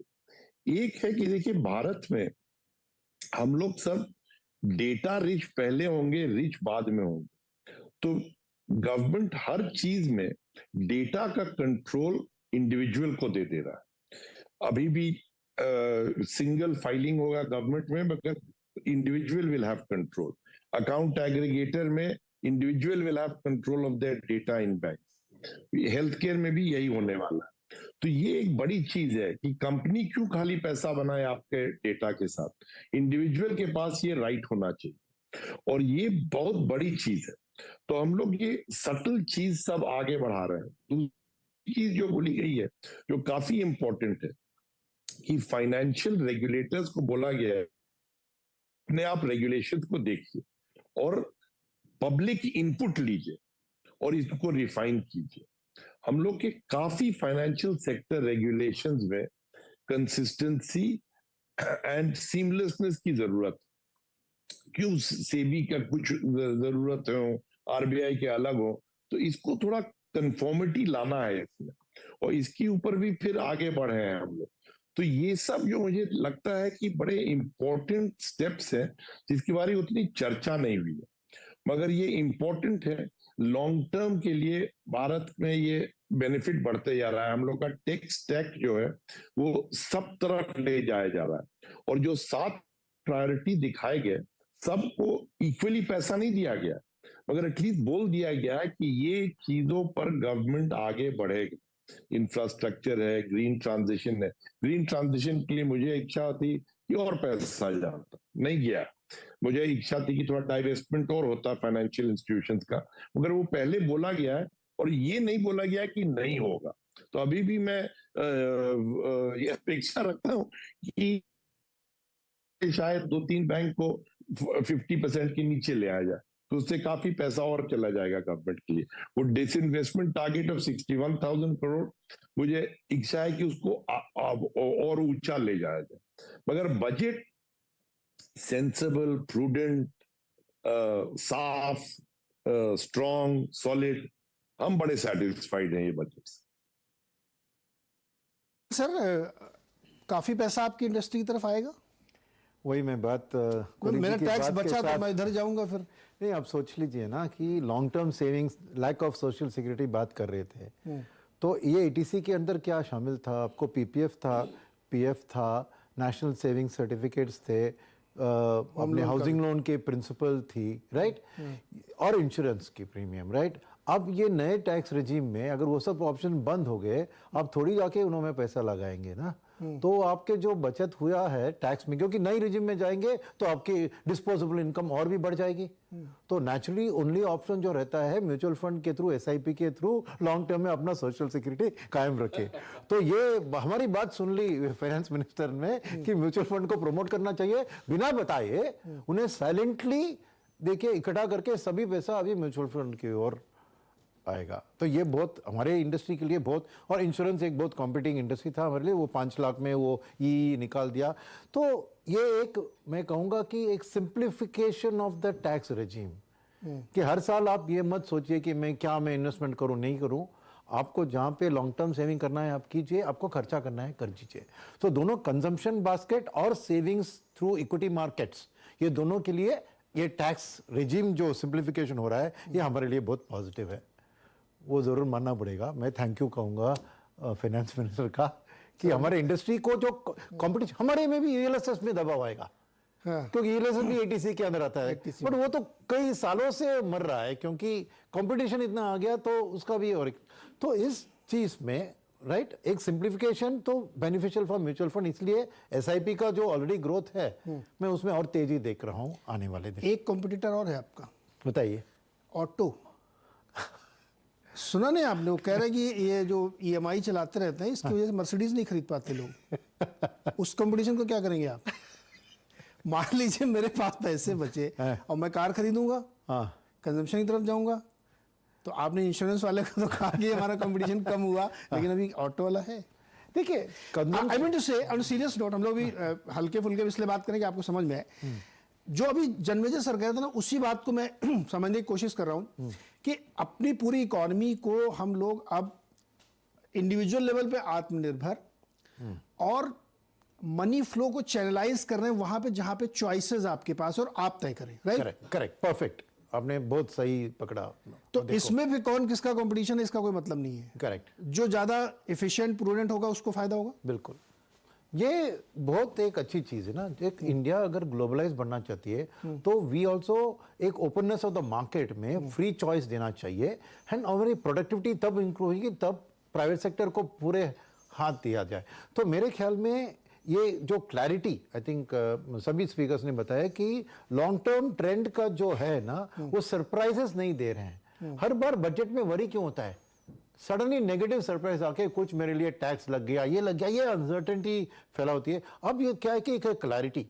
एक है कि देखिए भारत में हम लोग सब डेटा रिच पहले होंगे, रिच बाद में होंगे। तो गवर्नमेंट हर चीज में डेटा का कंट्रोल इंडिविजुअल को दे रहा है। अभी भी सिंगल फाइलिंग होगा गवर्नमेंट में, मगर individual will have control. Account aggregator में individual will have control of their data in bank. Health care में भी यही होने वाला है। तो ये एक बड़ी चीज है कि कंपनी क्यों खाली पैसा बनाए आपके डेटा के साथ, इंडिविजुअल के पास ये राइट होना चाहिए, और ये बहुत बड़ी चीज है। तो हम लोग ये सटल चीज सब आगे बढ़ा रहे हैं। दूसरी चीज जो बोली गई है जो काफी इंपॉर्टेंट है कि फाइनेंशियल रेगुलेटर्स को बोला गया है अपने आप रेगुलेशन को देखिए और पब्लिक इनपुट लीजिए और इसको रिफाइन कीजिए। हम लोग के काफी फाइनेंशियल सेक्टर रेगुलेशंस में कंसिस्टेंसी एंड सीमलेसनेस की जरूरत। क्यों सेबी का कुछ जरूरत हो, आरबीआई के अलग हो, तो इसको थोड़ा कंफॉर्मिटी लाना है इसमें, और इसके ऊपर भी फिर आगे बढ़े हैं हम लोग। तो ये सब जो मुझे लगता है कि बड़े इंपॉर्टेंट स्टेप्स हैं जिसके बारे में उतनी चर्चा नहीं हुई है, मगर ये इंपॉर्टेंट है। लॉन्ग टर्म के लिए भारत में ये बेनिफिट बढ़ते जा रहा है। हम लोग का टेक्स स्टैक जो है वो सब तरफ ले जाया जा रहा है, और जो 7 प्रायोरिटी दिखाए गए सबको इक्वली पैसा नहीं दिया गया, मगर एटलीस्ट बोल दिया गया है कि ये चीजों पर गवर्नमेंट आगे बढ़ेगी। इंफ्रास्ट्रक्चर है, ग्रीन ट्रांजिशन है। ग्रीन ट्रांजिशन के लिए मुझे इच्छा होती कि और पैसा जाता, नहीं गया। मुझे इच्छा थी कि थोड़ा डाइवेस्टमेंट और होता फाइनेंशियल इंस्टीट्यूशंस का, मगर वो पहले बोला गया है और ये नहीं बोला गया कि नहीं होगा। तो अभी भी मैं ये अपेक्षा रखता हूँ कि शायद 2-3 बैंक को 50% के नीचे ले आया जाए, तो उससे काफी पैसा और चला जाएगा गवर्नमेंट के लिए। वो डिसइन्वेस्टमेंट टारगेट ऑफ 61,000 करोड़, मुझे इच्छा है कि उसको और ऊंचा ले जाया जाए। मगर बजट सेंसिबल, प्रूडेंट, साफ, स्ट्रॉन्ग, सॉलिड, हम बड़े सेटिस्फाइड हैं ये बजट से। सर काफी पैसा आपकी इंडस्ट्री की तरफ आएगा? वही मैं बात मेरा टैक्स बचा तो मैं इधर जाऊंगा फिर। नहीं, आप सोच लीजिए ना कि long term savings, lack of social security बात कर रहे थे, तो ये एटीसी के अंदर क्या शामिल था? आपको पीपीएफ था, पीएफ था, नेशनल सेविंग सर्टिफिकेट्स थे, अपने हाउसिंग लोन के प्रिंसिपल थी, राइट, और इंश्योरेंस की प्रीमियम, राइट। अब ये नए टैक्स रिजीम में अगर वो सब ऑप्शन बंद हो गए, अब थोड़ी जाके उन्होंने पैसा लगाएंगे ना, तो आपके जो बचत हुआ है टैक्स में, क्योंकि नई रिजीम में जाएंगे तो आपकी डिस्पोजेबल इनकम और भी बढ़ जाएगी। तो नेचुरली ओनली ऑप्शन जो रहता है म्यूचुअल फंड के थ्रू, एसआईपी के थ्रू लॉन्ग टर्म में अपना सोशल सिक्योरिटी कायम रखे। तो ये हमारी बात सुन ली फाइनेंस मिनिस्टर ने कि म्यूचुअल फंड को प्रमोट करना चाहिए, बिना बताए उन्हें साइलेंटली देखिए इकट्ठा करके सभी पैसा अभी म्यूचुअल फंड की ओर आएगा। तो ये बहुत हमारे इंडस्ट्री के लिए बहुत, और इंश्योरेंस एक बहुत कॉम्पिटिंग इंडस्ट्री था हमारे लिए, वो 5 लाख में वो ई निकाल दिया। तो ये एक मैं कहूँगा कि एक simplification of the tax regime, कि हर साल आप ये मत सोचिए कि मैं इन्वेस्टमेंट करूँ नहीं करूँ, आपको जहाँ पे लॉन्ग टर्म सेविंग करना है आप कीजिए, आपको खर्चा करना है कर दीजिए। तो दोनों कंजम्पशन बास्केट और सेविंग्स थ्रू इक्विटी मार्केट्स, ये दोनों के लिए ये टैक्स रेजिम जो सिंप्लीफिकेशन हो रहा है ये हमारे लिए बहुत पॉजिटिव है, वो ज़रूर मानना पड़ेगा। मैं थैंक यू कहूँगा फाइनेंस मिनिस्टर का कि हमारे इंडस्ट्री को जो कंपटीशन, हमारे में भी ईएलएसएस में दबाव आएगा, क्योंकि ईएलएसएस भी एटीसी के अंदर आता है, बट वो तो कई सालों से मर रहा है क्योंकि कंपटीशन इतना आ गया, तो उसका भी और तो इस चीज में राइट एक सिंप्लीफिकेशन तो बेनिफिशियल फॉर म्यूचुअल फंड, इसलिए एसआईपी का जो ऑलरेडी ग्रोथ है मैं उसमें और तेजी देख रहा हूँ आने वाले दिन। एक कॉम्पिटिटर और है आपका, बताइए। ऑटो, सुना नहीं आपने, वो कह रहे हैं कि ये जो ईएमआई चलाते रहते हैं इसकी वजह से मर्सिडीज नहीं खरीद पाते लोग। उस कंपटीशन को क्या करेंगे आप? मान लीजिए मेरे पास पैसे बचे और मैं कार खरीदूंगा, कंजम्पशन की तरफ जाऊंगा, तो आपने इंश्योरेंस वाले को तो कहा कि हमारा कंपटीशन कम हुआ, लेकिन अभी ऑटो वाला है। देखिए, आई मीन टू से ऑन सीरियस नोट, हम लोग भी हल्के फुल्के इसलिए बात करें कि आपको समझ में आए। जो अभी जन्मेजय सर कह रहे थे ना, उसी बात को मैं समझने की कोशिश कर रहा हूं कि अपनी पूरी इकोनॉमी को हम लोग अब इंडिविजुअल लेवल पे आत्मनिर्भर और मनी फ्लो को चैनलाइज कर रहे हैं वहां पे जहां पे चॉइसेस आपके पास और आप तय करें, राइट? करेक्ट, परफेक्ट, आपने बहुत सही पकड़ा। तो इसमें भी कौन किसका कंपटीशन है इसका कोई मतलब नहीं है। करेक्ट, जो ज्यादा एफिशिएंट प्रूडेंट होगा उसको फायदा होगा। बिल्कुल, ये बहुत एक अच्छी चीज है ना। एक इंडिया अगर ग्लोबलाइज बनना चाहती है तो वी ऑल्सो एक ओपननेस ऑफ द मार्केट में फ्री चॉइस देना चाहिए, एंड हमारी प्रोडक्टिविटी तब इंक्रीज होगी तब प्राइवेट सेक्टर को पूरे हाथ दिया जाए। तो मेरे ख्याल में ये जो क्लैरिटी, आई थिंक सभी स्पीकर्स ने बताया कि लॉन्ग टर्म ट्रेंड का जो है ना वो सरप्राइजेस नहीं दे रहे हैं। हर बार बजट में वरी क्यों होता है, सडनली नेगेटिव सरप्राइज आके कुछ मेरे लिए टैक्स लग गया, ये लग गया, ये अनसर्टेनिटी फैला होती है। अब ये क्या है कि एक क्लैरिटी,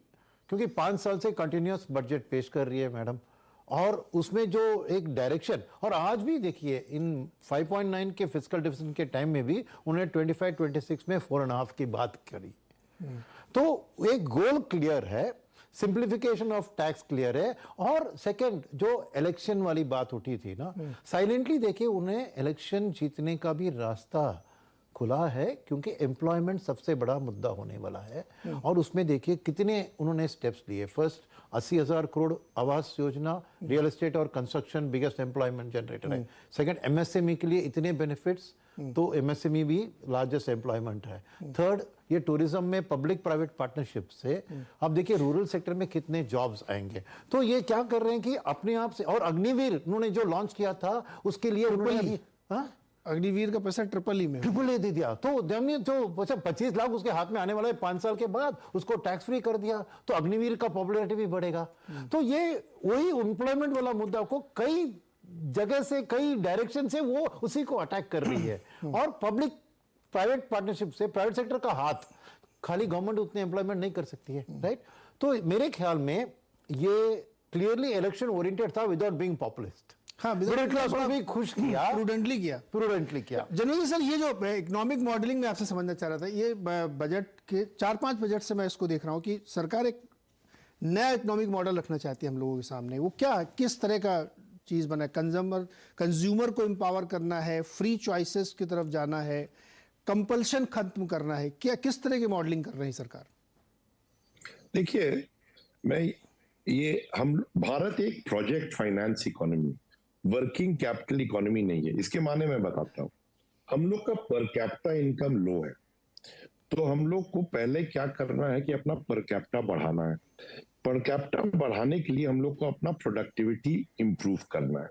क्योंकि 5 साल से कंटिन्यूअस बजट पेश कर रही है मैडम, और उसमें जो एक डायरेक्शन, और आज भी देखिए इन 5.9 के फिस्कल डिफिसिट के टाइम में भी उन्होंने 25-26 में 4.5 की बात करी। तो एक गोल क्लियर है, सिंप्लीफिकेशन ऑफ टैक्स क्लियर है, और सेकंड जो इलेक्शन वाली बात उठी थी ना, साइलेंटली देखिए उन्हें इलेक्शन जीतने का भी रास्ता खुला है, क्योंकि एम्प्लॉयमेंट सबसे बड़ा मुद्दा होने वाला है। और उसमें देखिए कितने उन्होंने स्टेप्स लिए। First 80,000 crore Awas Yojana, real estate और कंस्ट्रक्शन बिगेस्ट एम्प्लॉयमेंट जनरेटर है। सेकंड एमएसएमई के लिए इतने बेनिफिट्स, तो एमएसएमई भी लार्जेस्ट एम्प्लॉयमेंट है। थर्ड ये टूरिज्म में पब्लिक प्राइवेट पार्टनरशिप से अब देखिए रूरल सेक्टर में कितने जॉब्स आएंगे। तो ये क्या कर रहे हैं कि अपने आप से, और अग्निवीर उन्होंने जो लॉन्च किया था उसके लिए उन्होंने अग्निवीर का पैसा ट्रिपल ए दे दिया। तो हमने जो 25 लाख उसके हाथ में आने वाला है 5 साल के बाद, उसको टैक्स फ्री कर दिया, तो अग्निवीर का पॉपुलैरिटी भी बढ़ेगा। तो ये वही एम्प्लॉयमेंट वाला मुद्दा को कई जगह से, कई डायरेक्शन से वो उसी को अटैक कर रही है। और पब्लिक प्राइवेट पार्टनरशिप से प्राइवेट सेक्टर का हाथ, खाली गवर्नमेंट उतने एम्प्लॉयमेंट नहीं कर सकती है, राइट? तो मेरे ख्याल में ये क्लियरली इलेक्शन ओरिएंटेड था विदाउट बीइंग पॉपुलिस्ट। हाँ, मिडिल क्लास को भी खुश किया, प्रूडेंटली किया। जनरली सर ये जो इकोनॉमिक मॉडलिंग में आपसे समझना चाह रहा था, ये बजट के 4-5 बजट से मैं इसको देख रहा हूँ कि सरकार एक नया इकोनॉमिक मॉडल रखना चाहती है हम लोगों के सामने। वो क्या, किस तरह का चीज बना है? कंज्यूमर को एम्पावर करना है, फ्री चॉइसेस की तरफ जाना है, कंपल्शन खत्म करना है, क्या किस तरह की मॉडलिंग कर रही है सरकार? देखिए, हम भारत एक project finance economy, working capital economy नहीं है। इसके माने मैं बताता हूँ। हम लोग का पर कैपिटा इनकम लो है, तो हम लोग को पहले क्या करना है कि अपना पर कैपिटा बढ़ाना है। पर कैपिटा बढ़ाने के लिए हम लोग को अपना प्रोडक्टिविटी इंप्रूव करना है।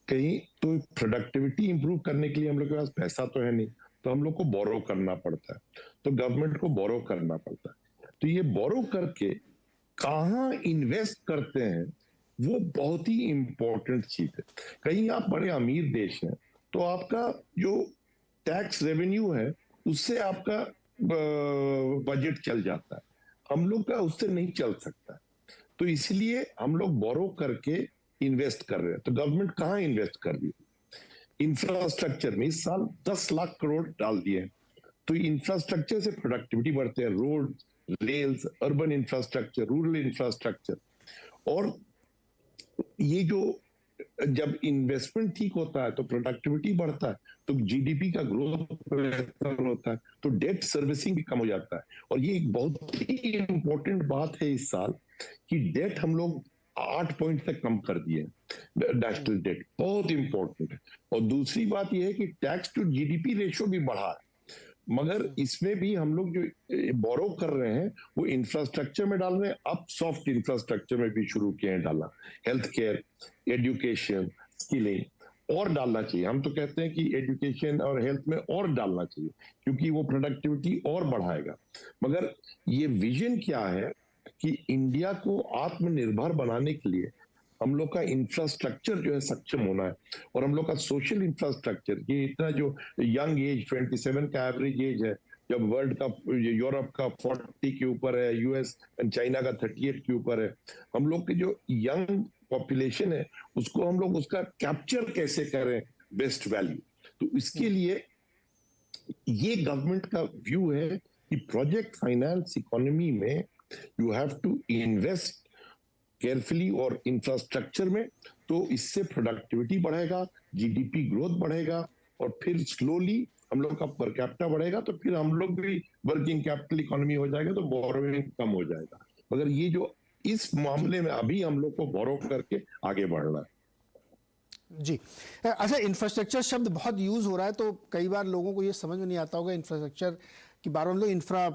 कहीं तो प्रोडक्टिविटी इंप्रूव करने के लिए हम लोग के पास पैसा तो है नहीं, तो हम लोग को बोरो करना पड़ता है, तो गवर्नमेंट को बोरो करना पड़ता है। तो ये बोरो करके कहाँ इन्वेस्ट करते हैं वो बहुत ही इंपॉर्टेंट चीज है। कहीं आप बड़े अमीर देश हैं तो आपका जो टैक्स रेवेन्यू है उससे आपका बजट चल जाता है, हम लोग का उससे नहीं चल सकता। तो इसलिए हम लोग बोरो करके इन्वेस्ट कर रहे हैं। तो गवर्नमेंट कहाँ इन्वेस्ट कर रही है? इंफ्रास्ट्रक्चर में इस साल 10 लाख करोड़ डाल दिए हैं। तो इंफ्रास्ट्रक्चर से प्रोडक्टिविटी बढ़ते हैं, road, rails, urban infrastructure, rural infrastructure. और ये जो जब इन्वेस्टमेंट ठीक होता है तो प्रोडक्टिविटी बढ़ता है, तो जीडीपी का ग्रोथ बेहतर होता है, तो डेट सर्विसिंग भी कम हो जाता है। और ये एक बहुत ही इंपॉर्टेंट बात है इस साल कि डेट हम लोग 8 पॉइंट तक कम कर दिए, नेशनल डेट, बहुत इंपॉर्टेंट है। और दूसरी बात यह है कि टैक्स टू जीडीपी रेशियो भी बढ़ा है, मगर इसमें भी हम लोग जो बोरो कर रहे हैं वो इंफ्रास्ट्रक्चर में डाल रहे हैं। अब सॉफ्ट इंफ्रास्ट्रक्चर में भी शुरू किए हैं डालना, हेल्थ केयर, एजुकेशन, स्किलिंग और डालना चाहिए। हम तो कहते हैं कि एजुकेशन और हेल्थ में और डालना चाहिए क्योंकि वो प्रोडक्टिविटी और बढ़ाएगा। मगर ये विजन क्या है कि इंडिया को आत्मनिर्भर बनाने के लिए हम लोग का इंफ्रास्ट्रक्चर जो है सक्षम होना है, और हम लोग का सोशल इंफ्रास्ट्रक्चर, ये इतना जो यंग एज 27 का एवरेज एज है, जब वर्ल्ड का, यूरोप का 40 के ऊपर है, यूएस एंड चाइना का 38 के ऊपर है, हम लोग की जो यंग पॉपुलेशन है उसको हम लोग उसका कैप्चर कैसे करें बेस्ट वैल्यू। तो इसके लिए ये गवर्नमेंट का व्यू है कि प्रोजेक्ट फाइनेंस इकोनॉमी में you have to invest carefully और इंफ्रास्ट्रक्चर में, तो इससे प्रोडक्टिविटी बढ़ेगा, जीडीपी ग्रोथ बढ़ेगा, और फिर स्लोली हम लोग का पर कैपिटा बढ़ेगा, तो फिर हम लोग भी वर्किंग कैपिटल इकोनॉमी हो जाएगा, तो बोरोइंग कम हो जाएगा। मगर ये जो इस मामले में अभी हम लोग को बोरो करके आगे बढ़ना है। जी, अच्छा, इंफ्रास्ट्रक्चर शब्द बहुत यूज हो रहा है, तो कई बार लोगों को ये समझ में नहीं आता होगा इंफ्रास्ट्रक्चर की बार हम लोग इंफ्रा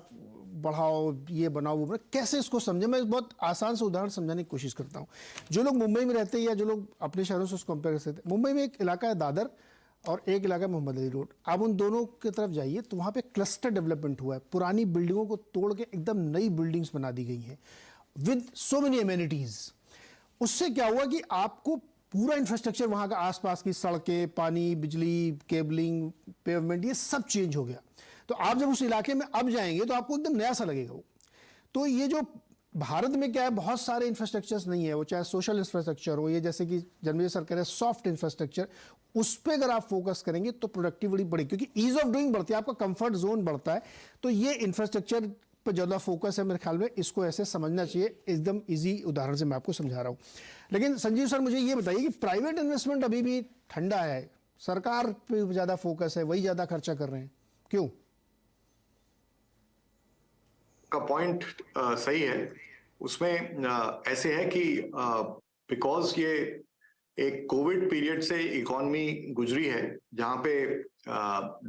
बढ़ाओ, ये बनाओ, वो बनाओ, कैसे इसको समझे। मैं बहुत आसान से उदाहरण समझाने की कोशिश करता हूँ। जो लोग मुंबई में रहते हैं या जो लोग अपने शहरों से उसको कंपेयर कर सकते हैं, मुंबई में एक इलाका है दादर और एक इलाका है मोहम्मद अली रोड। आप उन दोनों की तरफ जाइए तो वहाँ पे क्लस्टर डेवलपमेंट हुआ है, पुरानी बिल्डिंगों को तोड़ के एकदम नई बिल्डिंग्स बना दी गई हैं विद सो मेनी एमेनिटीज। उससे क्या हुआ कि आपको पूरा इंफ्रास्ट्रक्चर वहाँ का आसपास की सड़कें, पानी, बिजली, केबलिंग, पेवमेंट, ये सब चेंज हो गया। तो आप जब उस इलाके में अब जाएंगे तो आपको एकदम नया सा लगेगा वो। तो ये जो भारत में क्या है, बहुत सारे इंफ्रास्ट्रक्चर्स नहीं है, वो चाहे सोशल इंफ्रास्ट्रक्चर हो, ये जैसे कि जन्मजय सर कह रहे हैं सॉफ्ट इंफ्रास्ट्रक्चर, उस पर अगर आप फोकस करेंगे तो प्रोडक्टिविटी बढ़ेगी, क्योंकि ईज ऑफ डूइंग बढ़ती है, आपका कंफर्ट जोन बढ़ता है। तो ये इंफ्रास्ट्रक्चर पर ज़्यादा फोकस है मेरे ख्याल में, इसको ऐसे समझना चाहिए। एकदम ईजी उदाहरण से मैं आपको समझा रहा हूँ। लेकिन संजीव सर, मुझे ये बताइए कि प्राइवेट इन्वेस्टमेंट अभी भी ठंडा है, सरकार पे ज़्यादा फोकस है, वही ज़्यादा खर्चा कर रहे हैं, क्यों? का पॉइंट सही है। उसमें ऐसे है कि बिकॉज ये एक कोविड पीरियड से इकोनॉमी गुजरी है जहां पे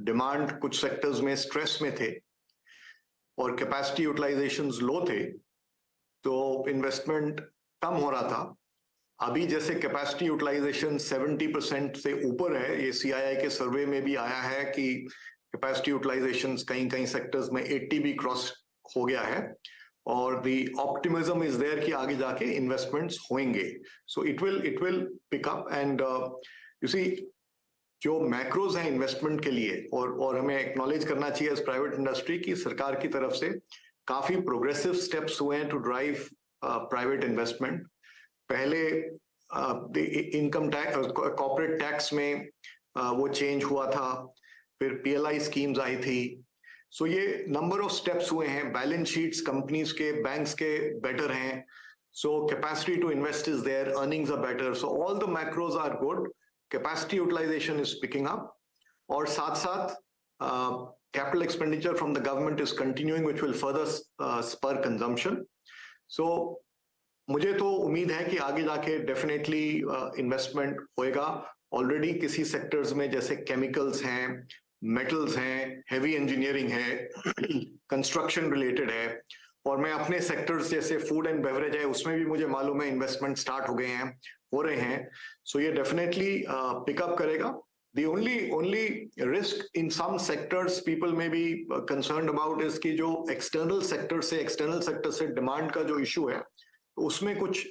डिमांड कुछ सेक्टर्स में स्ट्रेस में थे और कैपेसिटी यूटिलाइजेशंस लो थे, तो इन्वेस्टमेंट कम हो रहा था। अभी जैसे कैपेसिटी यूटिलाइजेशन 70% से ऊपर है, ये सीआईआई के सर्वे में भी आया है कि कैपेसिटी यूटिलाइजेशन कहीं कहीं सेक्टर्स में 80 भी क्रॉस हो गया है, और द ऑप्टिमिज्म इज देयर कि आगे जाके इन्वेस्टमेंट्स होंगे। So it will pick up and you see जो मैक्रोज हैं इन्वेस्टमेंट के लिए, और हमें एक्नॉलेज करना चाहिए एज प्राइवेट इंडस्ट्री की सरकार की तरफ से काफी प्रोग्रेसिव स्टेप्स हुए हैं टू ड्राइव प्राइवेट इन्वेस्टमेंट। पहले इनकम टैक्स, कॉर्पोरेट टैक्स में वो चेंज हुआ था, फिर पीएलआई स्कीम्स आई थी। सो ये नंबर ऑफ स्टेप्स हुए हैं, बैलेंस शीट्स कंपनीज के, बैंक्स के बेटर हैं, so capacity to invest is there, earnings are better, so all the macros are good, capacity utilization is picking up, और साथ साथ capital expenditure from the government is continuing which will further spur consumption. So मुझे तो उम्मीद है कि आगे जाके डेफिनेटली इन्वेस्टमेंट होएगा। ऑलरेडी किसी सेक्टर्स में जैसे केमिकल्स हैं, मेटल्स हैं, हेवी इंजीनियरिंग है, कंस्ट्रक्शन रिलेटेड है, और मैं अपने सेक्टर्स जैसे फूड एंड बेवरेज है उसमें भी मुझे मालूम है इन्वेस्टमेंट स्टार्ट हो गए हैं, हो रहे हैं। सो ये डेफिनेटली पिकअप करेगा। The only risk in some sectors people may be concerned about is कि जो external sector से demand का जो issue है उसमें कुछ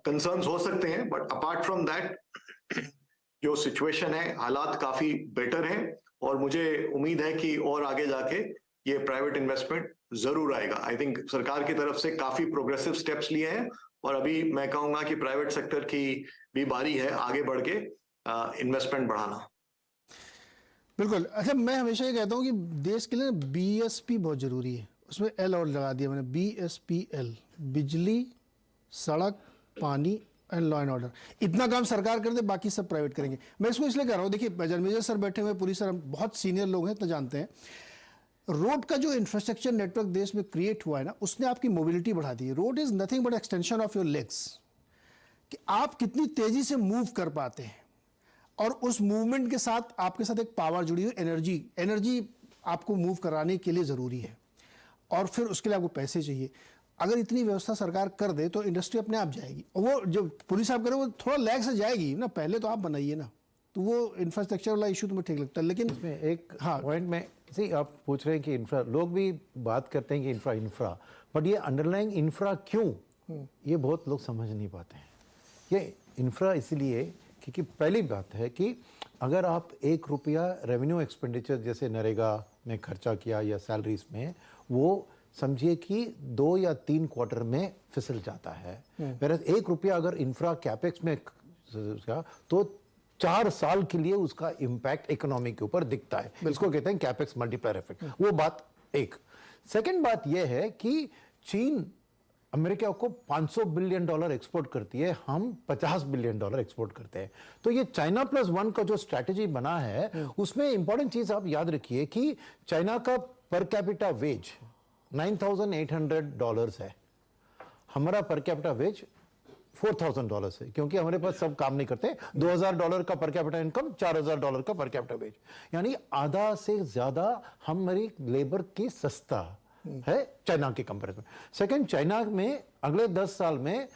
concerns हो सकते हैं, but apart from that जो situation है, हालात काफी better हैं, और मुझे उम्मीद है कि और आगे जाके ये प्राइवेट इन्वेस्टमेंट जरूर आएगा। आई थिंक सरकार की तरफ से काफी प्रोग्रेसिव स्टेप्स लिए हैं, और अभी मैं कहूंगा कि प्राइवेट सेक्टर की भी बारी है आगे बढ़ के इन्वेस्टमेंट बढ़ाना। बिल्कुल। अच्छा, मैं हमेशा ये कहता हूँ कि देश के लिए BSP बहुत जरूरी है, उसमें L और लगा दिया मैंने, BSPL, बिजली, सड़क, पानी एंड लॉ एंड ऑर्डर। इतना काम सरकार कर दे, बाकी सब प्राइवेट करेंगे। मैं इसको इसलिए कह रहा हूँ, देखिए जन्मेजय सर बैठे हुए, पुरी सर, हम बहुत सीनियर लोग हैं तो जानते हैं, रोड का जो इंफ्रास्ट्रक्चर नेटवर्क देश में क्रिएट हुआ है ना, उसने आपकी मोबिलिटी बढ़ा दी है। Road is nothing but extension of your legs, कि आप कितनी तेजी से मूव कर पाते हैं, और उस मूवमेंट के साथ आपके साथ एक पावर जुड़ी हुई, एनर्जी आपको मूव कराने के लिए ज़रूरी है, और फिर उसके लिए आपको पैसे चाहिए। अगर इतनी व्यवस्था सरकार कर दे तो इंडस्ट्री अपने आप जाएगी, और वो जो पुलिस आप करें वो थोड़ा लैग से जाएगी ना, पहले तो आप बनाइए ना, तो वो इंफ्रास्ट्रक्चर वाला इशू तुम्हें ठीक लगता है। लेकिन इसमें एक हाँ, पॉइंट में सी आप पूछ रहे हैं कि इंफ्रा, लोग भी बात करते हैं कि इंफ्रा, बट ये अंडरलाइंग इंफ्रा क्यों, ये बहुत लोग समझ नहीं पाते हैं। ये इंफ्रा इसलिए क्योंकि पहली बात है कि अगर आप 1 रुपया रेवेन्यू एक्सपेंडिचर जैसे नरेगा में खर्चा किया या सैलरीज में, वो समझिए कि 2 या 3 क्वार्टर में फिसल जाता है। मेरा 1 रुपया अगर इंफ्रा कैपेक्स में तो 4 साल के लिए उसका इंपैक्ट इकोनॉमी के ऊपर दिखता है। इसको कहते हैं कैपेक्स मल्टीप्लायर इफेक्ट। वो बात एक। सेकंड बात यह है कि चीन अमेरिका को $500 बिलियन एक्सपोर्ट करती है, हम $50 बिलियन एक्सपोर्ट करते हैं। तो ये चाइना +1 का जो स्ट्रैटेजी बना है, उसमें इंपॉर्टेंट चीज आप याद रखिए कि चाइना का पर कैपिटा वेज $9,800 है, हमारा पर कैपिटा वेज $4,000 है, क्योंकि हमारे पास सब काम नहीं करते। $2,000 का पर कैपिटा इनकम, $4,000 का पर कैपिटा वेज, यानी आधा से ज्यादा हमारी लेबर की सस्ता है चाइना के कंपैरिजन। सेकंड, चाइना में अगले 10 साल में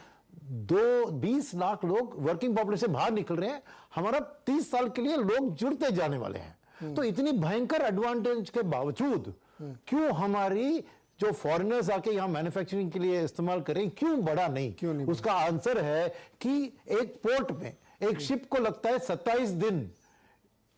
20 लाख लोग वर्किंग पॉपुलेशन से बाहर निकल रहे हैं, हमारा 30 साल के लिए लोग जुड़ते जाने वाले हैं। तो इतनी भयंकर एडवांटेज के बावजूद क्यों हमारी जो फॉरेनर्स आके यहाँ मैन्युफैक्चरिंग के लिए इस्तेमाल करें, क्यों बढ़ा नहीं? उसका आंसर है कि एक पोर्ट में एक शिप को लगता है 27 दिन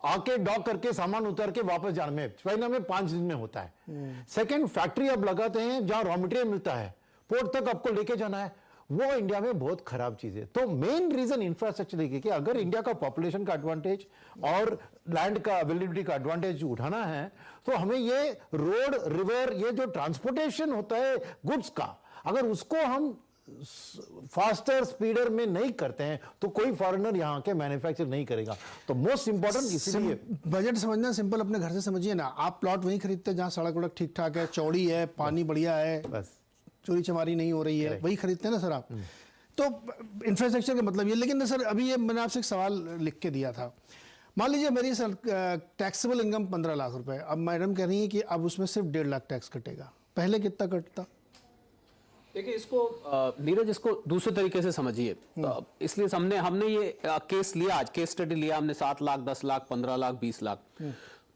आके डॉक करके सामान उतार के वापस जाने में, चाइना में 5 दिन में होता है। सेकंड, फैक्ट्री अब लगाते हैं जहां रॉ मटेरियल मिलता है, पोर्ट तक आपको लेके जाना है, वो इंडिया में बहुत खराब चीज है। तो मेन रीजन इंफ्रास्ट्रक्चर देखिए कि अगर इंडिया का पॉपुलेशन का एडवांटेज और लैंड का अवेलेबिलिटी का एडवांटेज उठाना है, तो हमें ये रोड, रिवर, ये जो ट्रांसपोर्टेशन होता है गुड्स का, अगर उसको हम फास्टर स्पीडर में नहीं करते हैं तो कोई फॉरेनर यहाँ के मैन्युफैक्चर नहीं करेगा। तो मोस्ट इंपॉर्टेंट इसीलिए बजट समझना सिंपल, अपने घर से समझिए ना, आप प्लॉट वहीं खरीदते हैं जहाँ सड़क वड़क ठीक ठाक है, चौड़ी है, पानी बढ़िया है, बस चोरी चमारी नहीं हो रही है, वही खरीदते हैं ना सर आप। तो इंफ्रास्ट्रक्चर का मतलब ये। लेकिन सर अभी ये मैंने आपसे एक सवाल लिख के दिया था, मान लीजिए मेरी सर टैक्सेबल इनकम 15 लाख रुपए, अब मैडम कह रही है कि अब उसमें सिर्फ 1.5 लाख टैक्स कटेगा, पहले कितना कटता? देखिए इसको नीरज, इसको दूसरे तरीके से समझिए। इसलिए हमने ये केस लिया, आज केस स्टडी लिया हमने, 7 लाख, 10 लाख, 15 लाख, 20 लाख।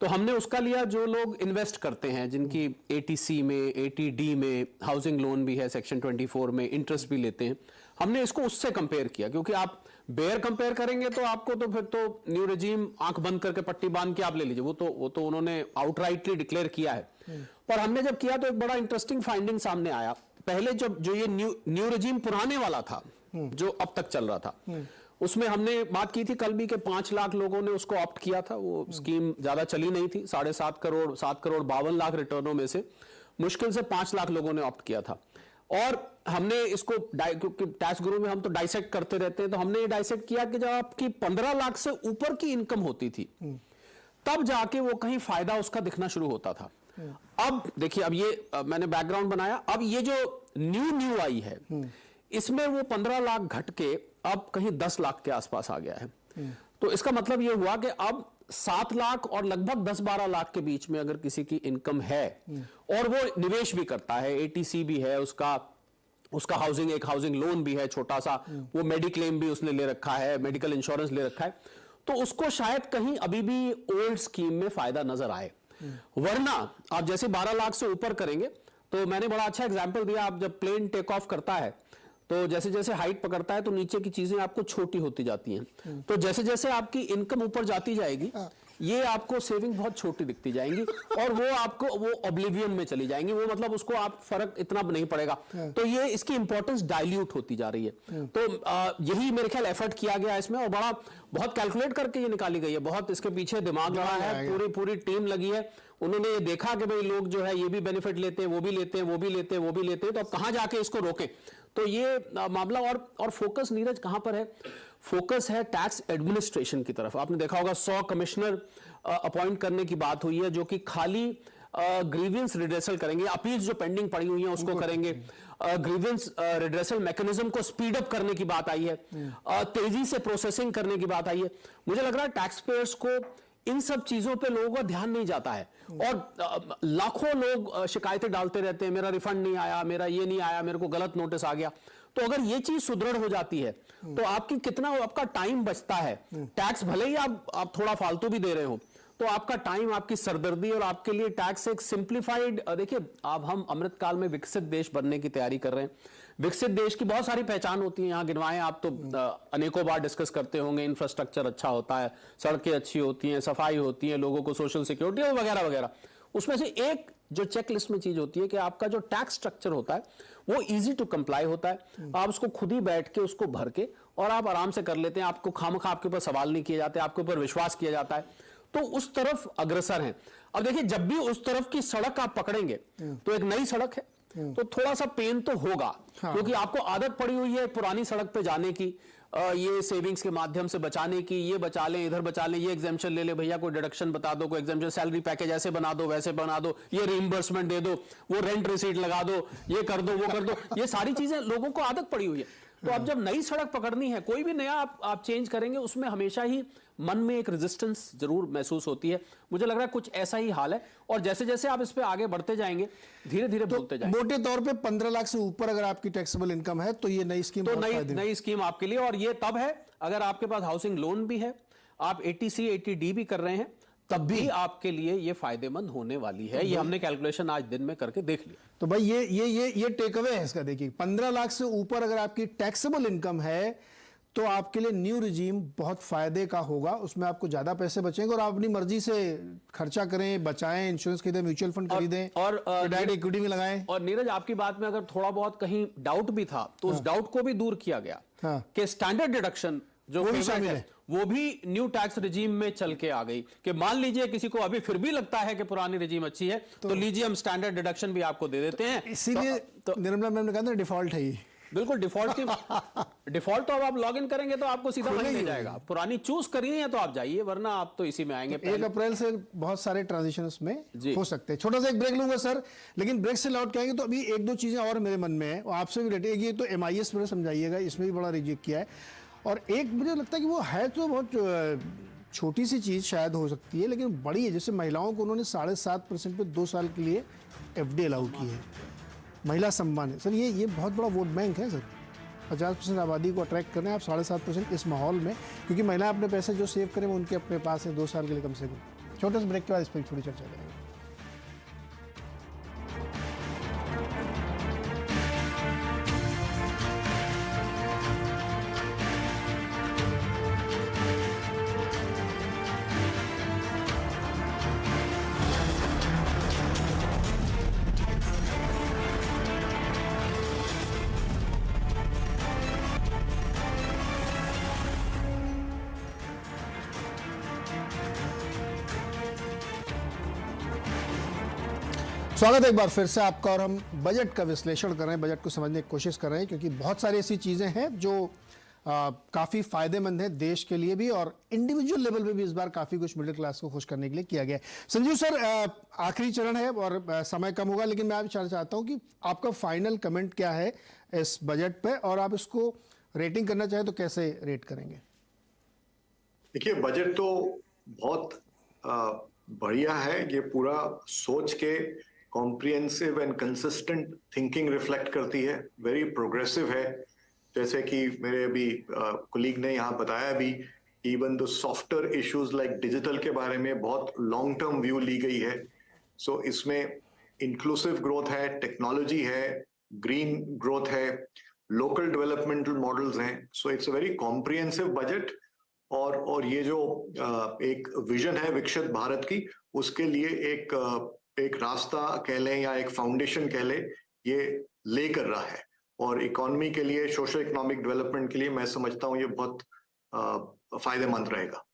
तो हमने उसका लिया जो लोग इन्वेस्ट करते हैं, जिनकी ATC में, ATD में हाउसिंग लोन भी है, सेक्शन 24 में इंटरेस्ट भी लेते हैं। हमने इसको उससे कंपेयर किया, क्योंकि आप बेयर कंपेयर करेंगे तो आपको तो फिर तो न्यू रेजिम आंख बंद करके पट्टी बांध के आप ले लीजिए, वो तो उन्होंने आउटराइटली डिक्लेयर किया है। पर हमने जब किया तो एक बड़ा इंटरेस्टिंग फाइंडिंग सामने आया। पहले जो ये न्यू रेजिम पुराने वाला था, जो अब तक चल रहा था, उसमें हमने बात की थी कल भी कि 5 लाख लोगों ने उसको ऑप्ट किया था। वो स्कीम ज्यादा चली नहीं थी, 7.5 करोड़ 52 लाख रिटर्नों में से मुश्किल से 5 लाख लोगों ने ऑप्ट किया था। और हमने इसको, क्योंकि टैक्स गुरु में हम तो डाइसेक्ट करते रहते हैं, तो हमने ये डाइसेक्ट किया कि जब आपकी 15 लाख से ऊपर की इनकम होती थी, तब जाके वो कहीं फायदा उसका दिखना शुरू होता था। अब देखिए, अब ये मैंने बैकग्राउंड बनाया, अब ये जो न्यू आई है, इसमें वो 15 लाख घट के अब कहीं 10 लाख के आसपास आ गया है। तो इसका मतलब ये हुआ कि अब 7 लाख और लगभग 10-12 लाख के बीच में अगर किसी की इनकम है और वो निवेश भी करता है, ATC भी है, उसका एक हाउसिंग लोन भी है छोटा सा, वो मेडिक्लेम भी उसने ले रखा है, मेडिकल इंश्योरेंस ले रखा है, तो उसको शायद कहीं अभी भी ओल्ड स्कीम में फायदा नजर आए। वरना आप जैसे 12 लाख से ऊपर करेंगे, तो मैंने बड़ा अच्छा एग्जांपल दिया, आप जब प्लेन टेक ऑफ करता है तो जैसे जैसे हाइट पकड़ता है तो नीचे की चीजें आपको छोटी होती जाती हैं। तो जैसे जैसे आपकी इनकम ऊपर जाती जाएगी, ये आपको सेविंग बहुत छोटी दिखती जाएंगी और वो आपको वो ऑब्लिवियन में चली जाएंगी, वो मतलब उसको आप फर्क इतना नहीं पड़ेगा। तो ये इसकी इंपॉर्टेंस डाइल्यूट होती जा रही है। तो यही मेरे ख्याल एफर्ट किया गया इसमें और बड़ा बहुत कैलकुलेट करके ये निकाली गई है, बहुत इसके पीछे दिमाग लगा है, पूरी टीम लगी है। उन्होंने ये देखा कि भाई लोग जो है ये भी बेनिफिट लेते हैं, वो भी लेते हैं, वो भी लेते हैं, वो भी लेते हैं, तो अब कहां जाके इसको रोके। तो ये मामला और फोकस नीरज कहां पर है? फोकस है टैक्स एडमिनिस्ट्रेशन की तरफ। आपने देखा होगा 100 कमिश्नर अपॉइंट करने की बात हुई है जो कि खाली ग्रीवियंस रिड्रेसल करेंगे, अपील्स जो पेंडिंग पड़ी हुई हैं उसको करेंगे, ग्रीवियंस रिड्रेसल मैकेनिज्म को स्पीड अप करने की बात आई है, तेजी से प्रोसेसिंग करने की बात आई है। मुझे लग रहा है टैक्स पेयर्स को इन सब चीजों पे लोगों का ध्यान नहीं जाता है और लाखों लोग शिकायतें डालते रहते हैं, मेरा रिफंड नहीं आया, मेरा ये नहीं आया, मेरे को गलत नोटिस आ गया। तो अगर ये चीज सुदृढ़ हो जाती है तो आपकी कितना आपका टाइम बचता है। टैक्स भले ही आप थोड़ा फालतू भी दे रहे हो तो आपका टाइम, आपकी सरदर्दी और आपके लिए टैक्स एक सिंप्लीफाइड। देखिए अब हम अमृतकाल में विकसित देश बनने की तैयारी कर रहे हैं। विकसित देश की बहुत सारी पहचान होती है, यहाँ गिनवाएं आप तो अनेकों बार डिस्कस करते होंगे। इंफ्रास्ट्रक्चर अच्छा होता है, सड़कें अच्छी होती हैं, सफाई होती है, लोगों को सोशल सिक्योरिटी वगैरह वगैरह। उसमें से एक जो चेकलिस्ट में चीज होती है कि आपका जो टैक्स स्ट्रक्चर होता है वो इजी टू कंप्लाई होता है। आप उसको खुद ही बैठ के उसको भर के और आप आराम से कर लेते हैं। आपको खामखा आपके ऊपर सवाल नहीं किए जाते, आपके ऊपर विश्वास किया जाता है, तो उस तरफ अग्रसर हैं। अब देखिए जब भी उस तरफ की सड़क आप पकड़ेंगे तो एक नई सड़क है तो थोड़ा सा पेन तो होगा, क्योंकि आपको आदत पड़ी हुई है पुरानी सड़क पे जाने की, ये सेविंग्स के माध्यम से बचाने की, ये बचा लें, इधर बचा लें, ये एग्जाम्पशन ले ले भैया, कोई डिडक्शन बता दो, कोई एग्जाम्पशन, सैलरी पैकेज ऐसे बना दो, वैसे बना दो, ये रीइंबर्समेंट दे दो, वो रेंट रिसीट लगा दो, ये कर दो, वो कर दो। ये सारी चीजें लोगों को आदत पड़ी हुई है। तो अब जब नई सड़क पकड़नी है, कोई भी नया आप चेंज करेंगे, उसमें हमेशा ही मन में एक रेजिस्टेंस जरूर महसूस होती है। मुझे लग रहा है कुछ ऐसा ही हाल है और जैसे जैसे आप इस पे आगे बढ़ते जाएंगे धीरे धीरे बोलते जाएंगे। मोटे तौर पे 15 लाख से ऊपर अगर आपकी टैक्सेबल इनकम है तो ये नई स्कीम, तो नई स्कीम आपके लिए। और ये तब है अगर आपके पास हाउसिंग लोन भी है, आप 80C 80D भी कर रहे हैं, तब भी आपके लिए ये फायदेमंद होने वाली है। ये हमने कैलकुलेशन आज दिन में करके देख लिया। तो भाई ये टेक अवे है इसका। देखिए 15 लाख से ऊपर अगर आपकी टैक्सेबल इनकम है तो आपके लिए न्यू रिजीम बहुत फायदे का होगा। उसमें आपको ज्यादा पैसे बचेंगे और आप अपनी मर्जी से खर्चा करें, बचाएं, इंश्योरेंस खरीदें, म्यूचुअल फंड खरीदें और डायरेक्ट इक्विटी में लगाएं। और नीरज आपकी बात में अगर थोड़ा बहुत कहीं डाउट भी था तो उस डाउट को भी दूर किया गया कि स्टैंडर्ड डिडक्शन जो वो भी शामिल है, वो भी न्यू टैक्स रिजीम में चल के आ गई। कि मान लीजिए किसी को अभी फिर भी लगता है कि पुरानी रिजीम अच्छी है तो लीजिए हम स्टैंडर्ड डिडक्शन भी आपको दे देते हैं। इसीलिए निर्मला मैम ने कहा था डिफॉल्ट है ये। बिल्कुल डिफॉल्ट डिफॉल्ट तो अब लॉग इन करेंगे तो आपको सीधा वहीं मिल जाएगा। पुरानी चूज करिए है तो आप जाइए, वरना आप तो इसी में आएंगे। 1 अप्रैल से बहुत सारे ट्रांजिशन में हो सकते हैं। छोटा सा एक ब्रेक लूंगा सर, लेकिन ब्रेक से लौट के आएंगे तो अभी एक दो चीजें और मेरे मन में है और आपसे भी रिलेटेड। ये तो MIS में समझाइएगा, इसमें भी बड़ा रिजेक्ट किया है। और एक मुझे लगता है कि वो है तो बहुत छोटी सी चीज शायद हो सकती है लेकिन बड़ी है। जैसे महिलाओं को उन्होंने 7.5% पे 2 साल के लिए FD अलाउ की है, महिला सम्मान है। सर ये बहुत बड़ा वोट बैंक है सर। 50% आबादी को अट्रैक्ट करना है आप 7.5% इस माहौल में, क्योंकि महिला अपने पैसे जो सेव करें वो उनके अपने पास है 2 साल के लिए कम से कम। छोटे से ब्रेक के बाद इस पर थोड़ी चर्चा करेंगे। स्वागत है एक बार फिर से आपका। और हम बजट का विश्लेषण कर रहे हैं, बजट को समझने की कोशिश कर रहे हैं, क्योंकि बहुत सारी ऐसी चीज़ें हैं जो काफ़ी फायदेमंद है देश के लिए भी और इंडिविजुअल लेवल पे भी। इस बार काफ़ी कुछ मिडिल क्लास को खुश करने के लिए किया गया है। संजीव सर, आखिरी चरण है और समय कम होगा, लेकिन मैं आप चाहता हूँ कि आपका फाइनल कमेंट क्या है इस बजट पे और आप इसको रेटिंग करना चाहें तो कैसे रेट करेंगे? देखिए बजट तो बहुत बढ़िया है। ये पूरा सोच के comprehensive and consistent thinking reflect करती है, वेरी प्रोग्रेसिव है। जैसे कि मेरे अभी कोलीग ने यहाँ बताया भी, even the software issues like digital के बारे में बहुत लॉन्ग टर्म व्यू ली गई है। सो इसमें इंक्लूसिव ग्रोथ है, टेक्नोलॉजी है, ग्रीन ग्रोथ है, लोकल डेवलपमेंटल मॉडल्स हैं। So it's a very comprehensive budget और ये जो एक विजन है विकसित भारत की, उसके लिए एक रास्ता कह लें या एक फाउंडेशन कह लें, ये ले कर रहा है। और इकोनॉमी के लिए, सोशल इकोनॉमिक डेवलपमेंट के लिए मैं समझता हूँ ये बहुत फायदेमंद रहेगा।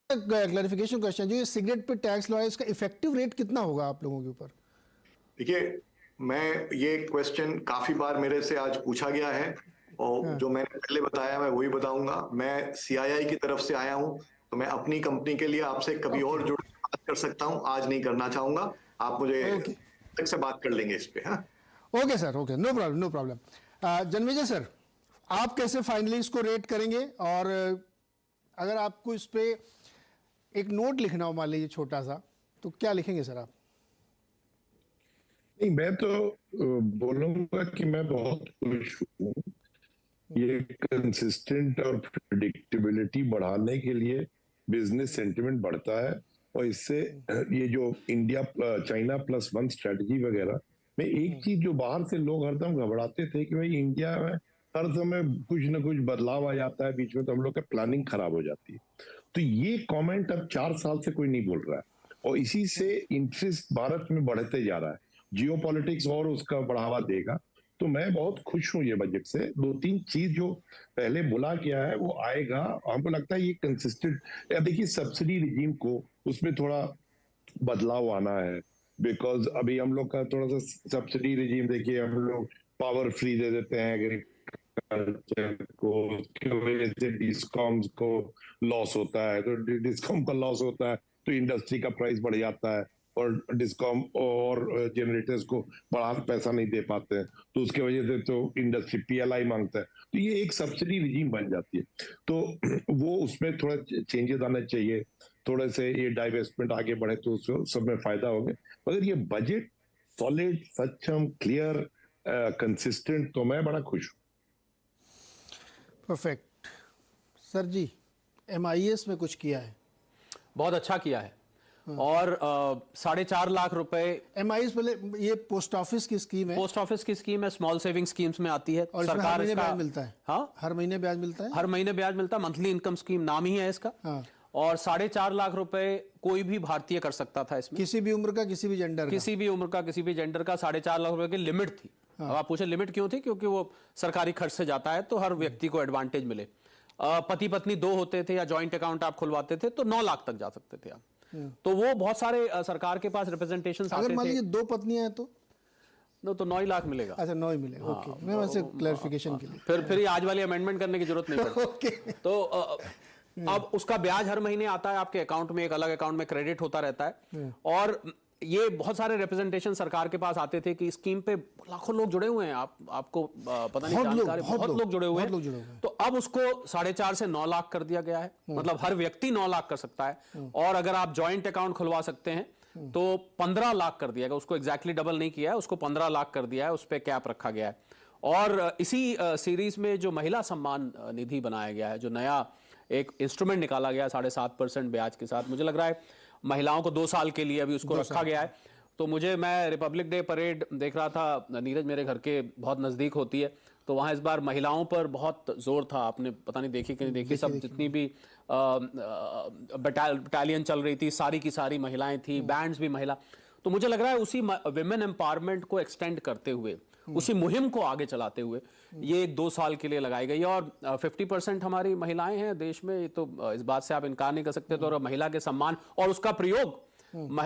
क्लैरिफिकेशन क्वेश्चन, जो ये सिगरेट पे टैक्स लगा है, इसका इफेक्टिव रेट कितना होगा आप लोगों के ऊपर? देखिए, मैं ये क्वेश्चन काफी बार मेरे से आज पूछा गया है, और जो मैंने पहले बताया मैं वही बताऊंगा। मैं CII की तरफ से आया हूं, तो मैं अपनी कंपनी के लिए आपसे कभी और जुड़ के बात कर सकता हूं, आज नहीं करना चाहूंगा। आप मुझे अलग से बात कर लेंगे इस पे। हाँ, okay sir, okay, no problem, no problem. Janmejay sir, आप कैसे फाइनली इसको रेट करेंगे? और अगर आपको इस पे एक नोट लिखना हो, मान लीजिए छोटा सा, तो क्या लिखेंगे सर आप? नहीं, मैं तो बोलूंगा कि मैं बहुत खुश हूँ। ये कंसिस्टेंट और प्रेडिक्टेबिलिटी बढ़ाने के लिए बिजनेस सेंटिमेंट बढ़ता है, और इससे ये जो इंडिया चाइना +1 स्ट्रेटजी वगैरह में एक चीज जो बाहर से लोग हरदम घबराते थे कि भाई इंडिया में हर समय कुछ ना कुछ बदलाव आ जाता है बीच में, तो हम लोग का प्लानिंग खराब हो जाती है। तो ये कमेंट अब 4 साल से कोई नहीं बोल रहा है, और इसी से इंटरेस्ट भारत में बढ़ते जा रहा है। जियोपॉलिटिक्स और उसका बढ़ावा देगा। तो मैं बहुत खुश हूं ये बजट से। 2-3 चीज जो पहले बोला गया है वो आएगा, हमको लगता है ये कंसिस्टेंट। देखिए, सब्सिडी रिजीम को उसमें थोड़ा बदलाव आना है, बिकॉज अभी हम लोग का थोड़ा सा सब्सिडी रिजीम, देखिए हम लोग पावर फ्री दे देते हैं एग्रीकल्चर को, उसकी वजह से डिस्कॉम्स को लॉस होता है। तो डिस्कॉम का लॉस होता है तो इंडस्ट्री का प्राइस बढ़ जाता है, और डिस्कॉम और जनरेटर्स को बढ़ा पैसा नहीं दे पाते हैं, तो उसके वजह से तो इंडस्ट्री PLI मांगता है। तो ये एक सब्सिडी रिजीम बन जाती है। तो वो उसमें थोड़ा चेंजेस आने चाहिए, थोड़े से ये डाइवेस्टमेंट आगे बढ़े तो उसको सब में फायदा होगा। मगर ये बजट सॉलिड, सक्षम, क्लियर, कंसिस्टेंट, तो मैं बड़ा खुश हूँ। परफेक्ट। सर जी, MIS में कुछ किया है? बहुत अच्छा किया है। और 4.5 लाख रुपए MIS पहले ये पोस्ट ऑफिस की स्कीम है, पोस्ट ऑफिस की स्कीम है, स्मॉल सेविंग स्कीम्स में आती है। और सरकार हर महीने इसका ब्याज मिलता है। हाँ, हर महीने ब्याज मिलता है। हर महीने ब्याज मिलता है। मंथली इनकम स्कीम नाम ही है इसका। हाँ। और 4.5 लाख रुपए कोई भी भारतीय कर सकता था इसमें, किसी भी उम्र का, किसी भी जेंडर का। किसी भी उम्र का, किसी भी जेंडर का। 4.5 लाख रुपए की लिमिट थी। अब आप पूछे लिमिट क्यों थी? क्योंकि वो सरकारी खर्च से जाता है, तो हर व्यक्ति को एडवांटेज मिले। पति पत्नी 2 होते थे या जॉइंट अकाउंट आप खुलवाते थे तो 9 लाख तक जा सकते थे आप। तो वो बहुत सारे सरकार के पास रिप्रेजेंटेशन आते थे। अगर मान लीजिए 2 पत्नियां हैं तो 9 लाख मिलेगा। अच्छा, 9 ही मिलेगा। ओके, मैं वैसे क्लैरिफिकेशन के लिए। फिर आज वाली अमेंडमेंट करने की जरूरत नहीं पड़ती। ओके। तो अब उसका ब्याज हर महीने आता है आपके अकाउंट में, एक अलग अकाउंट में क्रेडिट होता रहता है। और ये बहुत सारे रिप्रेजेंटेशन सरकार के पास आते थे कि स्कीम पे लाखों लोग जुड़े हुए हैं। आपको पता नहीं, जानकारी, बहुत लोग जुड़े हुए हैं। तो अब उसको 4.5 से 9 लाख कर दिया गया है। मतलब हर व्यक्ति 9 लाख कर सकता है। और अगर आप जॉइंट अकाउंट खुलवा सकते हैं तो 15 लाख कर दिया गया। उसको एग्जैक्टली डबल नहीं किया है, उसको 15 लाख कर दिया है, उस पर कैप रखा गया है। और इसी सीरीज में जो महिला सम्मान निधि बनाया गया है, जो नया एक इंस्ट्रूमेंट निकाला गया 7.5% ब्याज के साथ, मुझे लग रहा है महिलाओं को 2 साल के लिए अभी उसको रखा गया है। तो मैं रिपब्लिक डे परेड देख रहा था, नीरज मेरे घर के बहुत नजदीक होती है, तो वहां इस बार महिलाओं पर बहुत जोर था। आपने पता नहीं देखी कि नहीं देखी, सब जितनी भी बटालियन चल रही थी सारी की सारी महिलाएं थी, बैंड्स भी महिला। तो मुझे लग रहा है उसी विमेन एम्पावरमेंट को एक्सटेंड करते हुए, उसी मुहिम को आगे चलाते हुए ये 2 साल के लिए लगाई गई। और 50% हमारी महिलाएं हैं देश में, ये तो इस बात से आप इनकार नहीं कर सकते। तो महिला के सम्मान और उसका प्रयोग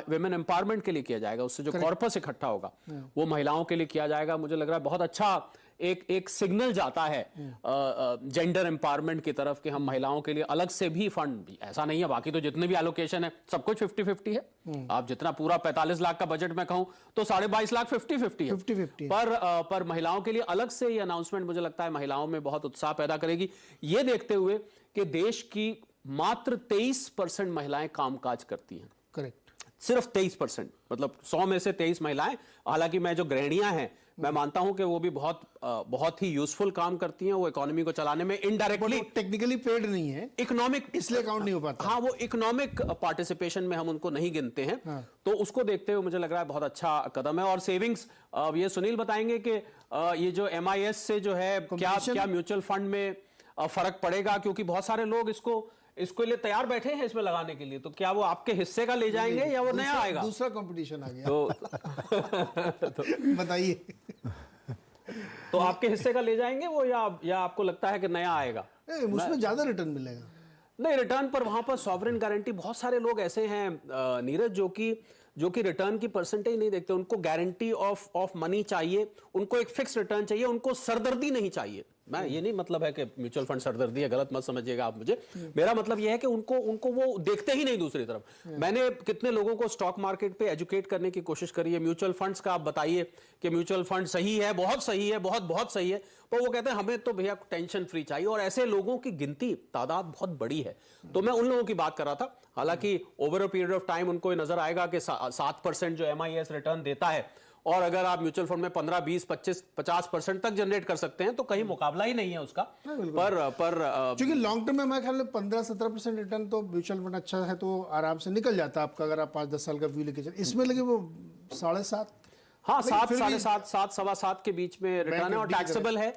विमेन एम्पावरमेंट के लिए किया जाएगा, उससे जो कॉर्पस इकट्ठा होगा वो महिलाओं के लिए किया जाएगा। मुझे लग रहा है बहुत अच्छा एक सिग्नल जाता है जेंडर एम्पावरमेंट की तरफ कि हम महिलाओं के लिए अलग से भी फंड, ऐसा नहीं है बाकी तो जितने भी एलोकेशन है सब कुछ 50-50 है। आप जितना पूरा 45 लाख का बजट में कहूं तो 22.5 लाख 50-50 है। 50-50 पर महिलाओं के लिए अलग से ये अनाउंसमेंट मुझे लगता है महिलाओं में बहुत उत्साह पैदा करेगी, ये देखते हुए कि देश की मात्र 23% महिलाएं कामकाज करती हैं। करेक्ट, सिर्फ 23%, मतलब 100 में से 23 महिलाएं। हालांकि मैं जो गृहिणियां हैं मैं मानता हूं कि वो भी बहुत ही यूजफुल काम करती हैं, वो इकोनॉमी को चलाने में इनडायरेक्टली, टेक्निकली पेड नहीं है, इकोनॉमिक इसलिए काउंट नहीं हो पाता। हाँ, वो इकोनॉमिक पार्टिसिपेशन में हम उनको नहीं गिनते हैं। हाँ। तो उसको देखते हुए मुझे लग रहा है बहुत अच्छा कदम है। और सेविंग्स, ये सुनील बताएंगे कि ये जो MIS से जो है क्या म्यूचुअल फंड में फर्क पड़ेगा, क्योंकि बहुत सारे लोग इसको लिए तैयार बैठे हैं इसमें लगाने के लिए, तो क्या वो आपके हिस्से का ले जाएंगे या वो नया आएगा? दूसरा कंपटीशन आ गया तो बताइए। तो आपके हिस्से का ले जाएंगे वो, या आपको लगता है कि नया आएगा? उसमें ज्यादा रिटर्न मिलेगा। नहीं, रिटर्न पर वहां पर सॉवरेन गारंटी, बहुत सारे लोग ऐसे हैं नीरज जो कि रिटर्न की परसेंटेज नहीं देखते, उनको गारंटी ऑफ मनी चाहिए, उनको एक फिक्स रिटर्न चाहिए, उनको सरदर्दी नहीं चाहिए। मैं ये नहीं मतलब है कि म्यूचुअल फंड सरदर्दी है, गलत मत समझिएगा आप मुझे। मेरा मतलब ये है कि उनको वो देखते ही नहीं दूसरी तरफ। मैंने कितने लोगों को स्टॉक मार्केट पे एजुकेट करने की कोशिश करी है, म्यूचुअल फंड्स का आप बताइए कि म्यूचुअल फंड सही है, बहुत सही है, बहुत बहुत सही है, पर वो कहते हैं हमें तो भैया टेंशन फ्री चाहिए, और ऐसे लोगों की गिनती तादाद बहुत बड़ी है। तो मैं उन लोगों की बात कर रहा था। हालांकि over a period of time उनको नजर आएगा कि 7% जो MIS रिटर्न देता है, और अगर आप म्यूचुअल फंड में 15, 20, 25, 50% तक जनरेट कर सकते हैं तो कहीं मुकाबला ही नहीं है उसका। पर क्योंकि लॉन्ग टर्म में मेरे ख्याल में 15-17% रिटर्न तो म्यूचुअल फंड अच्छा है तो आराम से निकल जाता है आपका, अगर आप 5-10 साल का व्यू लेके चले। इसमें लगे वो 7.5, हाँ, 7, 7.5, 7, सवा 7 के बीच में रिटर्न है, और टैक्सेबल है,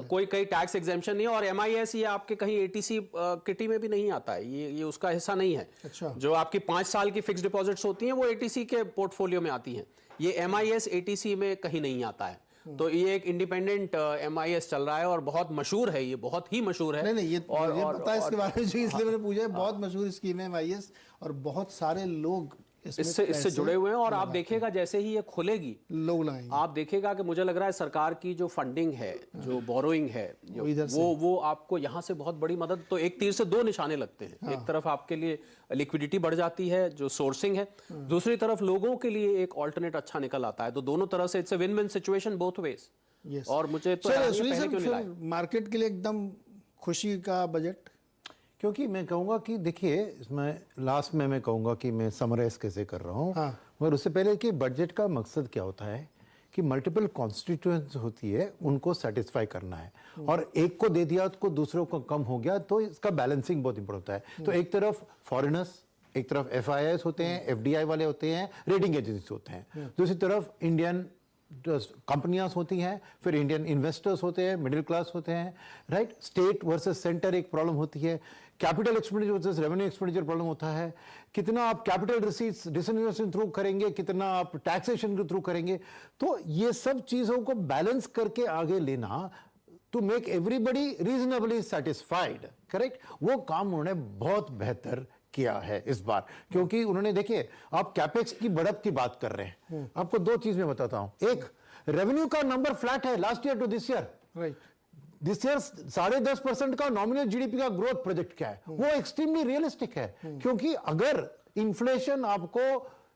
कोई कई टैक्स एग्जेम्पशन नहीं है। और MIS ये आपके कहीं ATC किटी में भी नहीं आता है, ये उसका हिस्सा नहीं है। अच्छा। जो आपकी 5 साल की फिक्स डिपॉजिट्स होती हैं वो ATC के पोर्टफोलियो में आती हैं, ये MIS ATC में कहीं नहीं आता है। तो ये एक इंडिपेंडेंट MIS चल रहा है और बहुत मशहूर है, ये बहुत ही मशहूर है। नहीं, ये पता है इसके बारे में, इसलिए मैंने पूछा है। बहुत मशहूर स्कीम है MIS, और बहुत सारे लोग इससे जुड़े हुए हैं। और आप देखिएगा जैसे ही ये खुलेगी, लोग लाएंगे, आप देखिएगा कि मुझे लग रहा है सरकार की जो फंडिंग है, जो बोरोइंग है, वो आपको यहाँ से बहुत बड़ी मदद। तो एक तीर से दो निशाने लगते हैं। एक तरफ आपके लिए लिक्विडिटी बढ़ जाती है जो सोर्सिंग है, दूसरी तरफ लोगों के लिए एक ऑल्टरनेट अच्छा निकल आता है। तो दोनों तरफ से it's a win win situation both ways. और मुझे तो मार्केट के लिए एकदम खुशी का बजट, क्योंकि मैं कहूँगा कि देखिए, इसमें लास्ट में मैं कहूँगा कि मैं समराइज कैसे कर रहा हूँ, मगर उससे पहले कि बजट का मकसद क्या होता है कि मल्टीपल कॉन्स्टिट्यूएंट्स होती है, उनको सेटिस्फाई करना है, और एक को दे दिया तो दूसरों को कम हो गया, तो इसका बैलेंसिंग बहुत इंपॉर्टेंट होता है। तो एक तरफ फॉरेनर्स, एक तरफ FIIs होते हैं, FDI वाले होते हैं, रेटिंग एजेंसीज होते हैं, दूसरी तरफ इंडियन कंपनियां होती हैं, फिर इंडियन इन्वेस्टर्स होते हैं, मिडिल क्लास होते हैं, राइट। स्टेट वर्सेस सेंटर एक प्रॉब्लम होती है, capital expenditure versus revenue expenditure problem होता है, कितना आप कैपिटल रिसीट्स डिसइन्वेस्टमेंट थ्रू करेंगे, कितना आप टैक्सेशन के थ्रू करेंगे। तो ये सब चीजों को बैलेंस करके आगे लेना, to make everybody reasonably satisfied, correct, वो काम उन्होंने बहुत बेहतर किया है इस बार। क्योंकि उन्होंने, देखिए, आप कैपेक्स की बढ़त की बात कर रहे हैं, आपको दो चीज मैं बताता हूं। एक, रेवेन्यू का नंबर फ्लैट है last year to this year, right. This year 10.5% का नॉमिनल GDP का ग्रोथ प्रोजेक्ट क्या है, वो एक्सट्रीमली रियलिस्टिक है। क्योंकि अगर इन्फ्लेशन आपको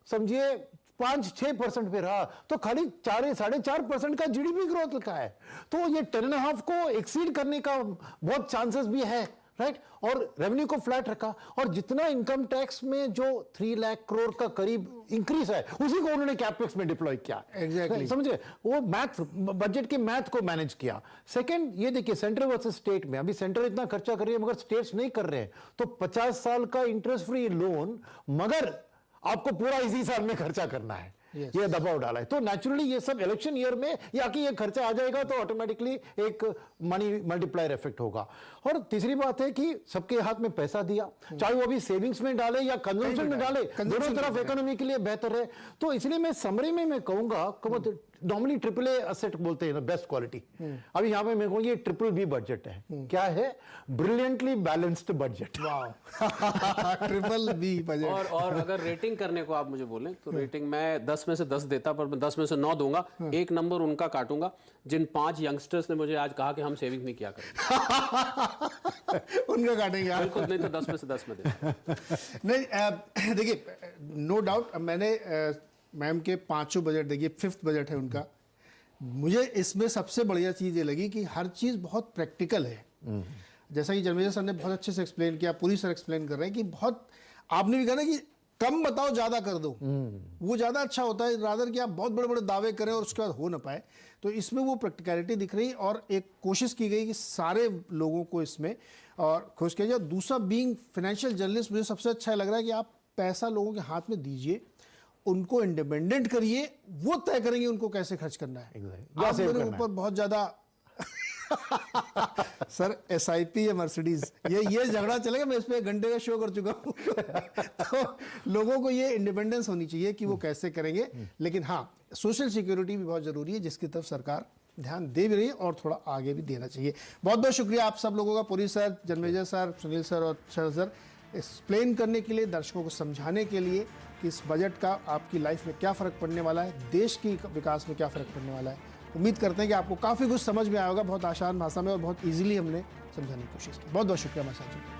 समझिए 5-6% पे रहा, तो खाली 4.5% का GDP ग्रोथ लिखा है, तो ये 10.5 को एक्सीड करने का बहुत चांसेस भी है, राइट। और रेवेन्यू को फ्लैट रखा, और जितना इनकम टैक्स में जो 3 लाख करोड़ का करीब इंक्रीज है, उसी को उन्होंने कैपेक्स में डिप्लॉय किया। एग्जैक्टली, समझे, वो मैथ, बजट के मैथ को मैनेज किया। सेकंड, ये देखिए, सेंट्रल वर्सेस स्टेट में, अभी सेंट्रल इतना खर्चा कर रही है मगर स्टेट्स नहीं कर रहे हैं, तो 50 साल का इंटरेस्ट फ्री लोन, मगर आपको पूरा इसी साल में खर्चा करना है। Yes. ये दबाव डाला है, तो नेचुरली ये सब इलेक्शन ईयर में या कि ये खर्चा आ जाएगा, तो ऑटोमेटिकली एक मनी मल्टीप्लायर इफेक्ट होगा। और तीसरी बात है कि सबके हाथ में पैसा दिया, चाहे वो अभी सेविंग्स में डाले या कंजम्पशन में डाले, दोनों तरफ इकोनॉमी के लिए बेहतर है। तो इसलिए मैं समरी में मैं कहूंगा, नॉर्मली AAA एसेट बोलते हैं, बेस्ट क्वालिटी। अभी यहाँ पे मैं कहूँ ये BBB बजट है। क्या है? Brilliantly balanced budget. BBB budget. और अगर रेटिंग करने को आप मुझे बोलें तो रेटिंग मैं 10 में से 10 देता, पर मैं 10 में से 9 दूंगा। एक नंबर उनका काटूंगा जिन 5 यंगस्टर्स ने मुझे आज कहा कि हम सेविंग नहीं किया करें। उनका काटेंगे बिल्कुल, नहीं तो 10 में से 10 में देता। नहीं, देखिए, नो डाउट, मैंने मैम के 5 बजट देखिए, 5th बजट है उनका। मुझे इसमें सबसे बढ़िया चीज़ ये लगी कि हर चीज़ बहुत प्रैक्टिकल है। जैसा कि जन्मेजय सर ने बहुत अच्छे से एक्सप्लेन किया, पूरी सर एक्सप्लेन कर रहे हैं कि बहुत, आपने भी कहा ना कि कम बताओ ज़्यादा कर दो, वो ज़्यादा अच्छा होता है, रादर कि आप बहुत बड़े बड़े दावे करें और उसके बाद हो ना पाए। तो इसमें वो प्रैक्टिकलिटी दिख रही, और एक कोशिश की गई कि सारे लोगों को इसमें और खुश किया जाए। दूसरा, बीइंग फाइनेंशियल जर्नलिस्ट, मुझे सबसे अच्छा लग रहा है कि आप पैसा लोगों के हाथ में दीजिए, उनको इंडिपेंडेंट करिए, वो तय करेंगे उनको कैसे खर्च करना है। आप मेरे ऊपर बहुत ज्यादा सर SIP या मर्सिडीज, ये झगड़ा चलेगा, मैं इस पे 1 घंटे का शो कर चुका हूँ। तो लोगों को ये इंडिपेंडेंस होनी चाहिए कि वो कैसे करेंगे, लेकिन हाँ सोशल सिक्योरिटी भी बहुत जरूरी है, जिसकी तरफ सरकार ध्यान दे भी रही है और थोड़ा आगे भी देना चाहिए। बहुत बहुत शुक्रिया आप सब लोगों का, Puri sir, Janmejay sir, Sunil sir और शरद सर, एक्सप्लेन करने के लिए, दर्शकों को समझाने के लिए कि इस बजट का आपकी लाइफ में क्या फ़र्क पड़ने वाला है, देश की विकास में क्या फ़र्क पड़ने वाला है। उम्मीद करते हैं कि आपको काफ़ी कुछ समझ में आया होगा, बहुत आसान भाषा में और बहुत ईजिली हमने समझाने की कोशिश की। बहुत बहुत शुक्रिया हमारे साथ।